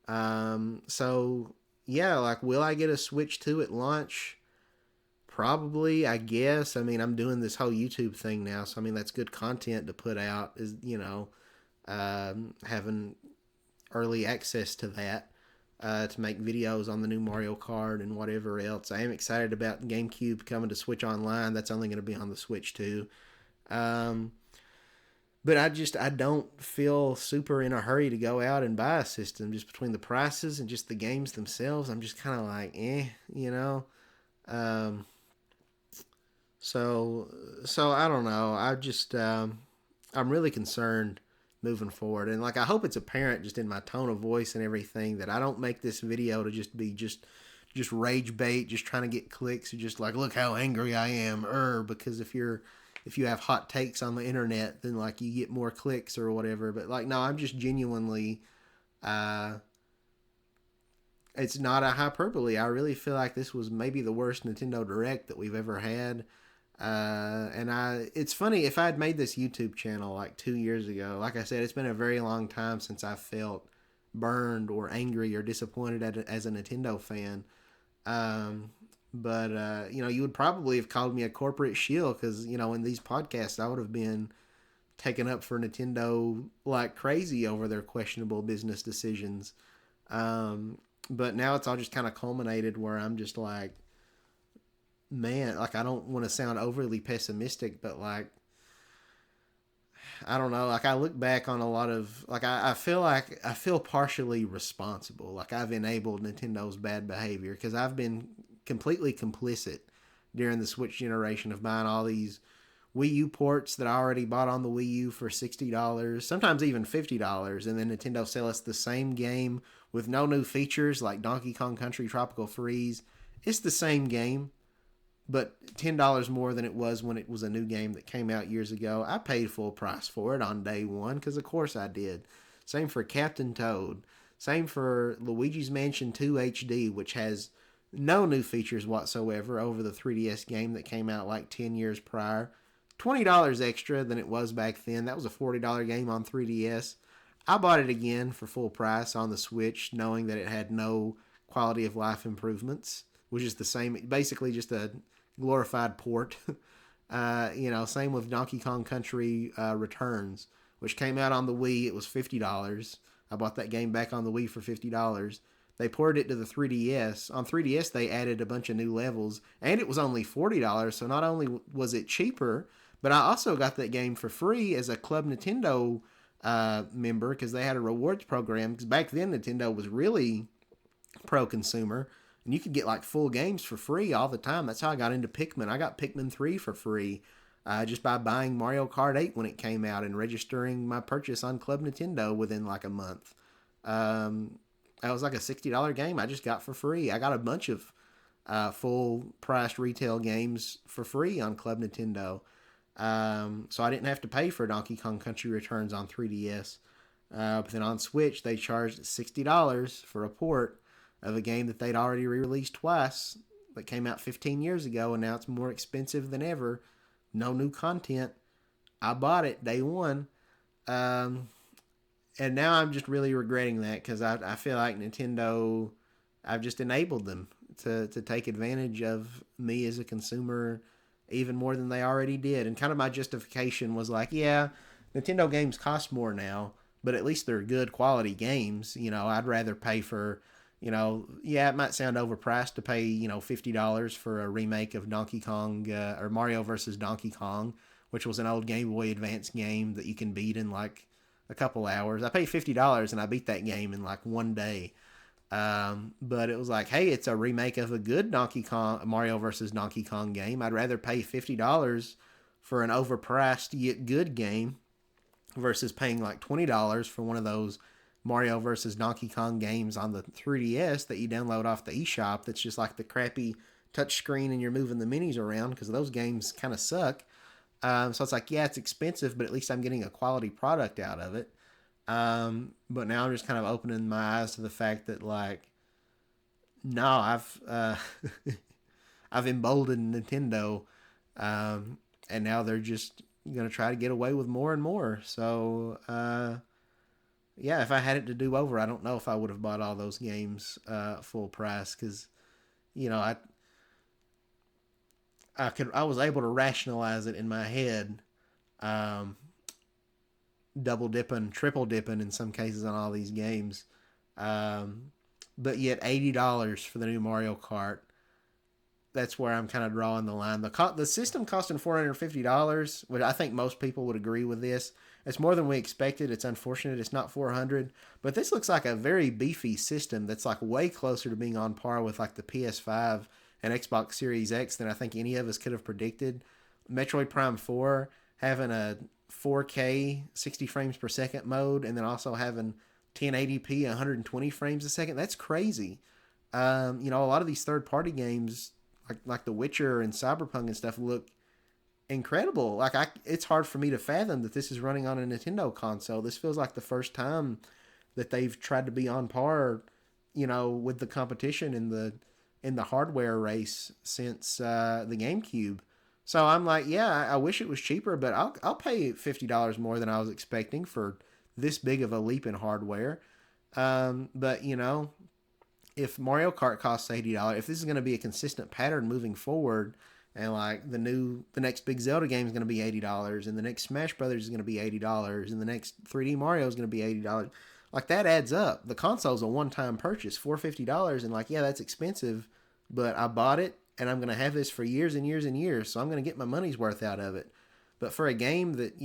So, yeah, like, will I get a Switch 2 at launch? Probably, I guess. I mean, I'm doing this whole YouTube thing now, so I mean, that's good content to put out, is, having early access to that. To make videos on the new Mario Kart and whatever else. I am excited about GameCube coming to Switch Online. That's only going to be on the Switch too. But I don't feel super in a hurry to go out and buy a system, just between the prices and just the games themselves. I'm just kind of like, So I don't know. I'm really concerned moving forward, and like I hope it's apparent just in my tone of voice and everything that I don't make this video to just be just rage bait, just trying to get clicks, or just like, look how angry I am, because if you have hot takes on the internet, then like you get more clicks or whatever. But like, no, I'm just genuinely it's not a hyperbole. I really feel like this was maybe the worst Nintendo Direct that we've ever had. It's funny, if I had made this YouTube channel like 2 years ago, like I said, it's been a very long time since I felt burned or angry or disappointed as a Nintendo fan. You would probably have called me a corporate shill because, in these podcasts, I would have been taken up for Nintendo like crazy over their questionable business decisions. But now it's all just kind of culminated where I'm just like, man, like I don't want to sound overly pessimistic, but like I don't know, like I look back on a lot of like I feel partially responsible. Like I've enabled Nintendo's bad behavior because I've been completely complicit during the Switch generation of buying all these Wii U ports that I already bought on the Wii U for $60, sometimes even $50, and then Nintendo sell us the same game with no new features like Donkey Kong Country Tropical Freeze. It's the same game, but $10 more than it was when it was a new game that came out years ago. I paid full price for it on day one because of course I did. Same for Captain Toad. Same for Luigi's Mansion 2 HD, which has no new features whatsoever over the 3DS game that came out like 10 years prior. $20 extra than it was back then. That was a $40 game on 3DS. I bought it again for full price on the Switch, knowing that it had no quality of life improvements, which is the same, basically just a glorified port. Same with Donkey Kong Country Returns, which came out on the Wii. It was $50. I bought that game back on the Wii for $50. They ported it to the 3DS. On 3DS, they added a bunch of new levels, and it was only $40. So not only was it cheaper, but I also got that game for free as a Club Nintendo member because they had a rewards program. Because back then, Nintendo was really pro-consumer, and you could get like full games for free all the time. That's how I got into Pikmin. I got Pikmin 3 for free just by buying Mario Kart 8 when it came out and registering my purchase on Club Nintendo within like a month. That was like a $60 game I just got for free. I got a bunch of full-priced retail games for free on Club Nintendo. So I didn't have to pay for Donkey Kong Country Returns on 3DS. But then on Switch, they charged $60 for a port of a game that they'd already re-released twice that came out 15 years ago, and now it's more expensive than ever. No new content. I bought it day one. Um, and now I'm just really regretting that because I feel like Nintendo, I've just enabled them to take advantage of me as a consumer even more than they already did. And kind of my justification was like, yeah, Nintendo games cost more now, but at least they're good quality games. I'd rather pay for, yeah, it might sound overpriced to pay, $50 for a remake of Donkey Kong or Mario versus Donkey Kong, which was an old Game Boy Advance game that you can beat in like a couple hours. I paid $50 and I beat that game in like one day. But it was like, hey, it's a remake of a good Donkey Kong Mario versus Donkey Kong game. I'd rather pay $50 for an overpriced yet good game versus paying like $20 for one of those Mario versus Donkey Kong games on the 3DS that you download off the eShop. That's just like the crappy touchscreen and you're moving the minis around because those games kind of suck. So it's like, yeah, it's expensive, but at least I'm getting a quality product out of it. But now I'm just kind of opening my eyes to the fact that like, no, I've emboldened Nintendo, and now they're just gonna try to get away with more and more. So yeah, if I had it to do over, I don't know if I would have bought all those games full price because you know I was able to rationalize it in my head. Um, Double dipping, triple dipping in some cases on all these games. Um, but yet $80 for the new Mario Kart. That's where I'm kind of drawing the line. The system costing $450, which I think most people would agree with this. It's more than we expected. It's unfortunate it's not 400, but this looks like a very beefy system that's like way closer to being on par with like the PS5 and Xbox Series X than I think any of us could have predicted. Metroid Prime 4 having a 4K 60 frames per second mode and then also having 1080p 120 frames a second. That's crazy. A lot of these third party games like The Witcher and Cyberpunk and stuff look incredible. It's hard for me to fathom that this is running on a Nintendo console. This feels like the first time that they've tried to be on par, with the competition in the hardware race since the GameCube. So I'm like, yeah, I wish it was cheaper, but I'll pay $50 more than I was expecting for this big of a leap in hardware. But if Mario Kart costs $80, if this is going to be a consistent pattern moving forward, and like the next big Zelda game is going to be $80, and the next Smash Brothers is going to be $80, and the next 3D Mario is going to be $80, like that adds up. The console's a one-time purchase, $450, and like, yeah, that's expensive, but I bought it, and I'm going to have this for years and years and years, so I'm going to get my money's worth out of it. But for a game that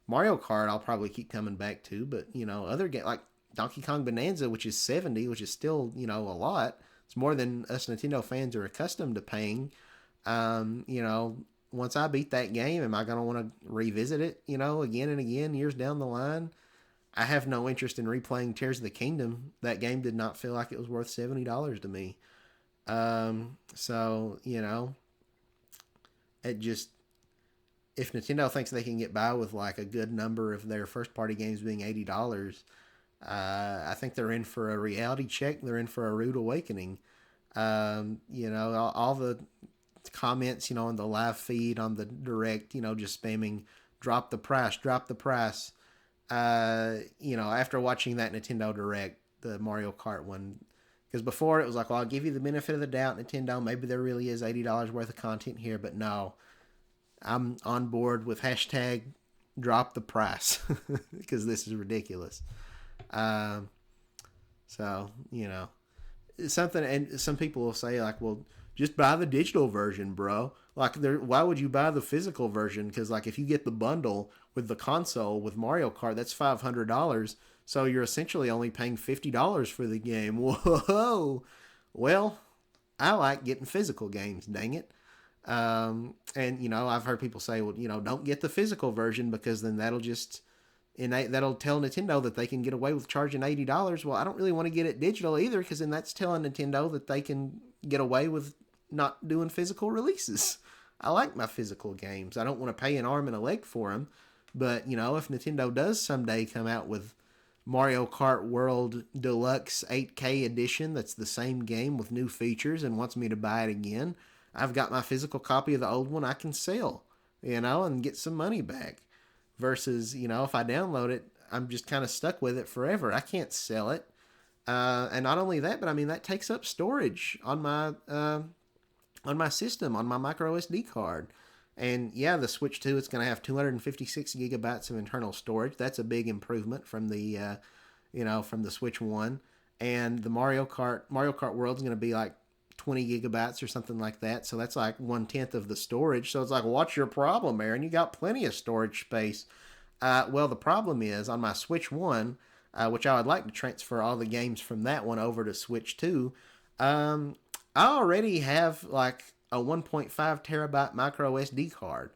Mario Kart, I'll probably keep coming back to, but other game like Donkey Kong Bonanza, which is 70, which is still, a lot. It's more than us Nintendo fans are accustomed to paying. Once I beat that game, am I going to want to revisit it, again and again years down the line? I have no interest in replaying Tears of the Kingdom. That game did not feel like it was worth $70 to me. So, it just, if Nintendo thinks they can get by with like a good number of their first party games being $80, I think they're in for a reality check. They're in for a rude awakening. All the comments, on the live feed, on the direct, just spamming, drop the price, drop the price. After watching that Nintendo Direct, the Mario Kart one, because before it was like, well, I'll give you the benefit of the doubt, Nintendo. Maybe there really is $80 worth of content here, but no. I'm on board with hashtag drop the price because this is ridiculous. So, something, and some people will say like, well, just buy the digital version, bro. Like, why would you buy the physical version? Because like, if you get the bundle with the console with Mario Kart, that's $500. So you're essentially only paying $50 for the game. Whoa. Well, I like getting physical games, dang it. And I've heard people say, well, don't get the physical version because then that'll tell Nintendo that they can get away with charging $80. Well, I don't really want to get it digital either because then that's telling Nintendo that they can get away with not doing physical releases. I like my physical games. I don't want to pay an arm and a leg for them. But, if Nintendo does someday come out with Mario Kart World Deluxe 8K edition that's the same game with new features and wants me to buy it again, I've got my physical copy of the old one I can sell, and get some money back. Versus, if I download it, I'm just kind of stuck with it forever. I can't sell it. And not only that, but I mean that takes up storage on my system, on my micro SD card. And yeah, the Switch 2, it's going to have 256 gigabytes of internal storage. That's a big improvement from from the Switch 1. And the Mario Kart World is going to be like 20 gigabytes or something like that. So that's like 1/10 of the storage. So it's like, what's your problem, Aaron? You got plenty of storage space. Well, the problem is on my Switch 1, which I would like to transfer all the games from that one over to Switch 2. I already have like a 1.5 terabyte micro SD card.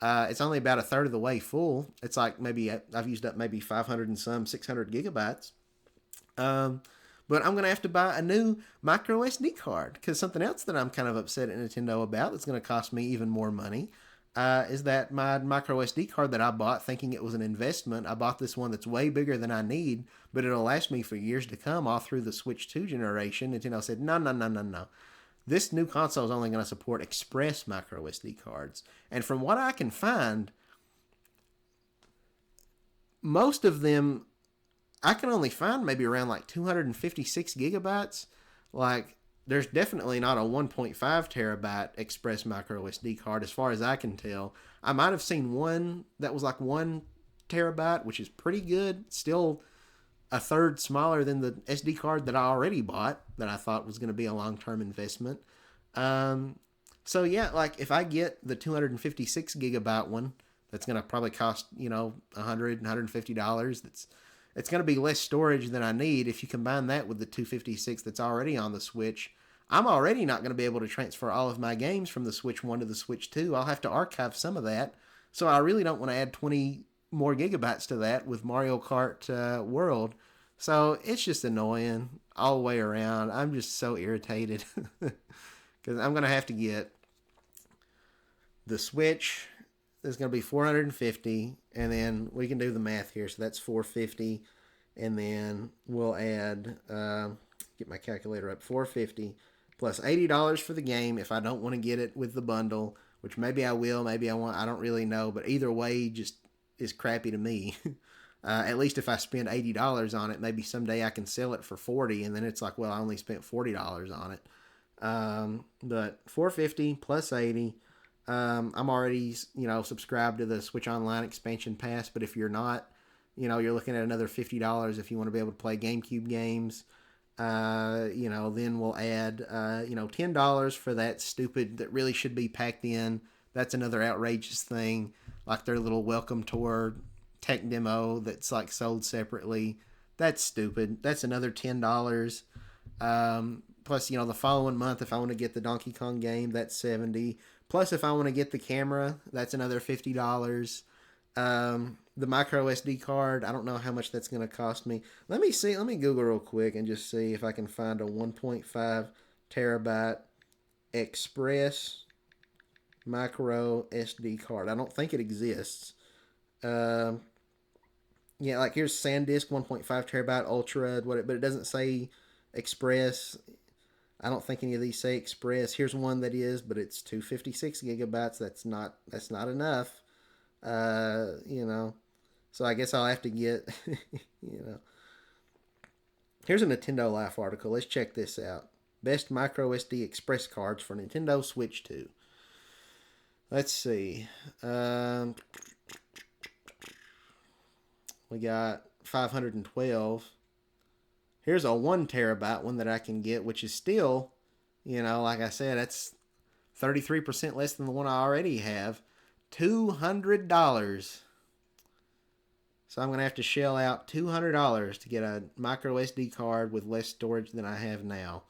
It's only about a third of the way full. It's like maybe I've used up maybe 500 and some 600 gigabytes. But I'm going to have to buy a new micro SD card because something else that I'm kind of upset at Nintendo about that's going to cost me even more money is that my micro SD card that I bought thinking it was an investment, I bought this one that's way bigger than I need, but it'll last me for years to come all through the Switch 2 generation. Nintendo said, no, no, no, no, no. This new console is only going to support express micro SD cards. And from what I can find, most of them, I can only find maybe around like 256 gigabytes. Like, there's definitely not a 1.5 terabyte express micro SD card as far as I can tell. I might have seen one that was like 1 terabyte, which is pretty good. Still a third smaller than the SD card that I already bought that I thought was going to be a long-term investment. So yeah, like if I get the 256 gigabyte one, that's going to probably cost, $100, $150. It's going to be less storage than I need. If you combine that with the 256 that's already on the Switch, I'm already not going to be able to transfer all of my games from the Switch 1 to the Switch 2. I'll have to archive some of that. So I really don't want to add 20 more gigabytes to that with Mario Kart World. So it's just annoying all the way around. I'm just so irritated because I'm going to have to get the Switch. There's going to be 450, and then we can do the math here. So that's 450, and then we'll add, get my calculator up, 450 plus $80 for the game if I don't want to get it with the bundle, which maybe I will, maybe I won't. I don't really know, but either way just is crappy to me. At least if I spend $80 on it, maybe someday I can sell it for 40, and then it's like, well, I only spent $40 on it. But 450 plus 80. I'm already, subscribed to the Switch Online expansion pass, but if you're not, you're looking at another $50 if you want to be able to play GameCube games. Then we'll add, $10 for that stupid, that really should be packed in. That's another outrageous thing, like their little welcome tour tech demo that's like sold separately. That's stupid. That's another $10. Plus, the following month, if I want to get the Donkey Kong game, that's $70. Plus, if I want to get the camera, that's another $50. The micro SD card, I don't know how much that's going to cost me. Let me see. Let me Google real quick and just see if I can find a 1.5 terabyte express micro SD card. I don't think it exists. Yeah, like here's SanDisk 1.5 terabyte Ultra, but it doesn't say Express. I don't think any of these say Express. Here's one that is, but it's 256 gigabytes. That's not enough. So I guess I'll have to get, Here's a Nintendo Life article. Let's check this out. Best micro SD express cards for Nintendo Switch 2. Let's see. We got 512. Here's a 1 terabyte one that I can get, which is still, like I said, that's 33% less than the one I already have. $200. So I'm going to have to shell out $200 to get a micro SD card with less storage than I have now.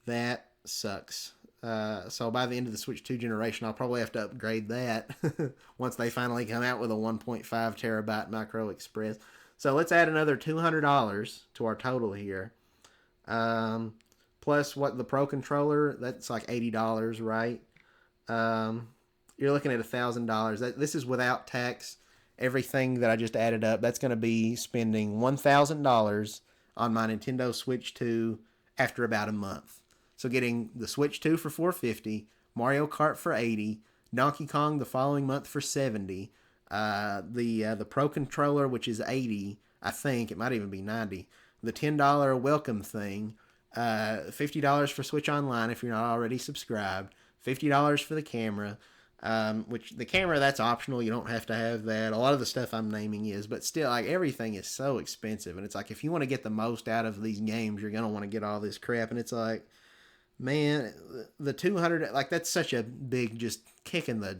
That sucks. So by the end of the Switch 2 generation, I'll probably have to upgrade that once they finally come out with a 1.5 terabyte micro express. So let's add another $200 to our total here. Plus what the Pro controller, that's like $80, right? You're looking at $1,000. This is without tax everything that I just added up, that's going to be spending $1,000 on my Nintendo Switch 2 after about a month. So getting the Switch 2 for $450, Mario Kart for $80, Donkey Kong the following month for $70, the Pro controller, which is $80, I think it might even be $90, the $10 welcome thing, $50 for Switch Online if you're not already subscribed, $50 for the camera, which the camera, that's optional. You don't have to have that. A lot of the stuff I'm naming is, but still, like, everything is so expensive. And it's like, if you want to get the most out of these games, you're going to want to get all this crap. And it's like, man, the 200, like, that's such a big just kick in the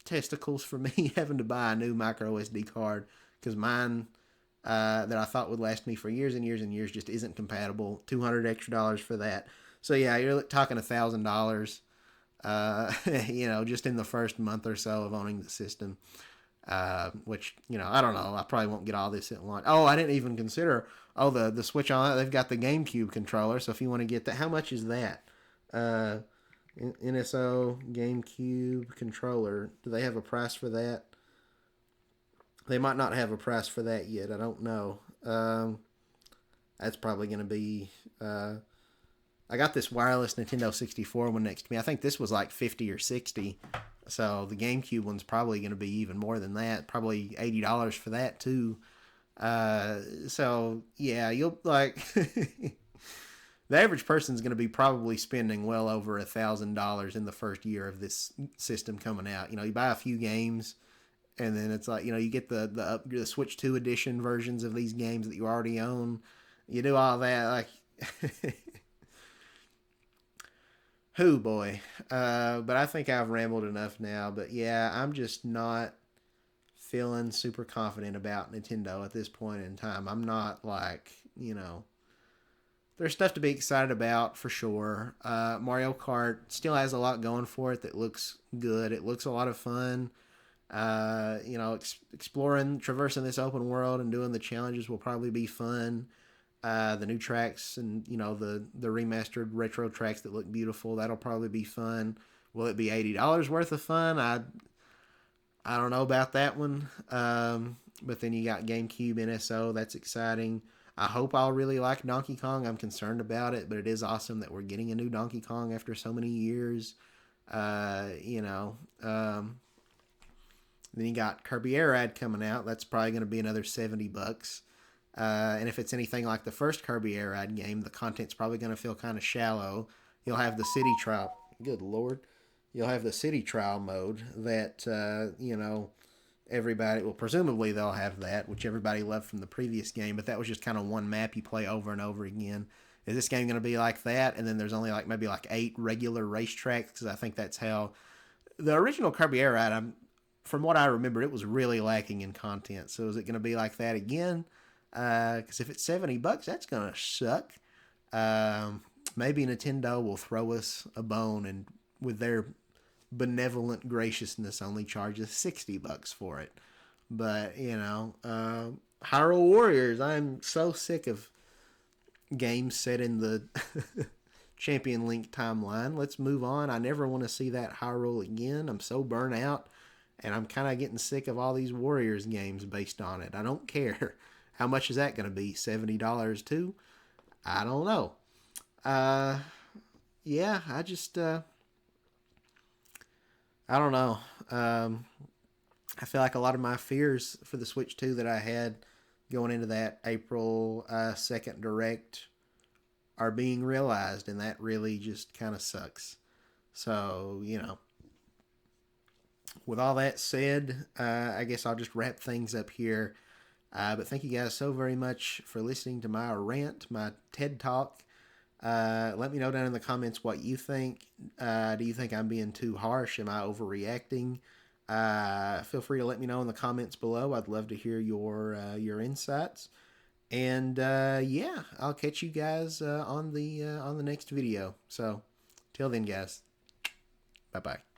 testicles for me having to buy a new micro SD card, because mine that I thought would last me for years and years and years just isn't compatible. $200 extra for that. So yeah, you're talking $1,000. Just in the first month or so of owning the system, which, I don't know. I probably won't get all this at launch. Oh, I didn't even consider, the Switch on, they've got the GameCube controller. So if you want to get that, how much is that? NSO GameCube controller. Do they have a price for that? They might not have a price for that yet. I don't know. That's probably going to be, I got this wireless Nintendo 64 one next to me. I think this was like 50 or 60. So the GameCube one's probably going to be even more than that. Probably $80 for that too. So yeah, you'll like the average person's going to be probably spending well over $1,000 in the first year of this system coming out. You buy a few games, and then it's like, you get the Switch 2 edition versions of these games that you already own. You do all that, like. Who boy. But I think I've rambled enough now. But yeah, I'm just not feeling super confident about Nintendo at this point in time. I'm not like, there's stuff to be excited about for sure. Mario Kart still has a lot going for it that looks good. It looks a lot of fun. Exploring, traversing this open world and doing the challenges will probably be fun. The new tracks and, the remastered retro tracks that look beautiful, that'll probably be fun. Will it be $80 worth of fun? I don't know about that one. But then you got GameCube NSO. That's exciting. I hope I'll really like Donkey Kong. I'm concerned about it, but it is awesome that we're getting a new Donkey Kong after so many years. Then you got Kirby Air Ride coming out. That's probably going to be another $70. And if it's anything like the first Kirby Air Ride game, the content's probably going to feel kind of shallow. You'll have the city trial. Good Lord. You'll have the city trial mode that, everybody, well, presumably they'll have that, which everybody loved from the previous game, but that was just kind of one map you play over and over again. Is this game going to be like that? And then there's only maybe 8 regular racetracks, because I think that's how the original Kirby Air Ride, from what I remember, it was really lacking in content. So is it going to be like that again? Because if it's $70, that's going to suck. Maybe Nintendo will throw us a bone and with their benevolent graciousness only charge us $60 for it. But, Hyrule Warriors, I'm so sick of games set in the Champion Link timeline. Let's move on. I never want to see that Hyrule again. I'm so burnt out, and I'm kind of getting sick of all these Warriors games based on it. I don't care. How much is that going to be? $70 too? I don't know. Yeah, I just, I don't know. I feel like a lot of my fears for the Switch 2 that I had going into that April 2nd Direct are being realized, and that really just kind of sucks. So, with all that said, I guess I'll just wrap things up here. But thank you guys so very much for listening to my rant, my TED Talk. Let me know down in the comments what you think. Do you think I'm being too harsh? Am I overreacting? Feel free to let me know in the comments below. I'd love to hear your insights. And yeah, I'll catch you guys on the next video. So till then, guys, bye bye.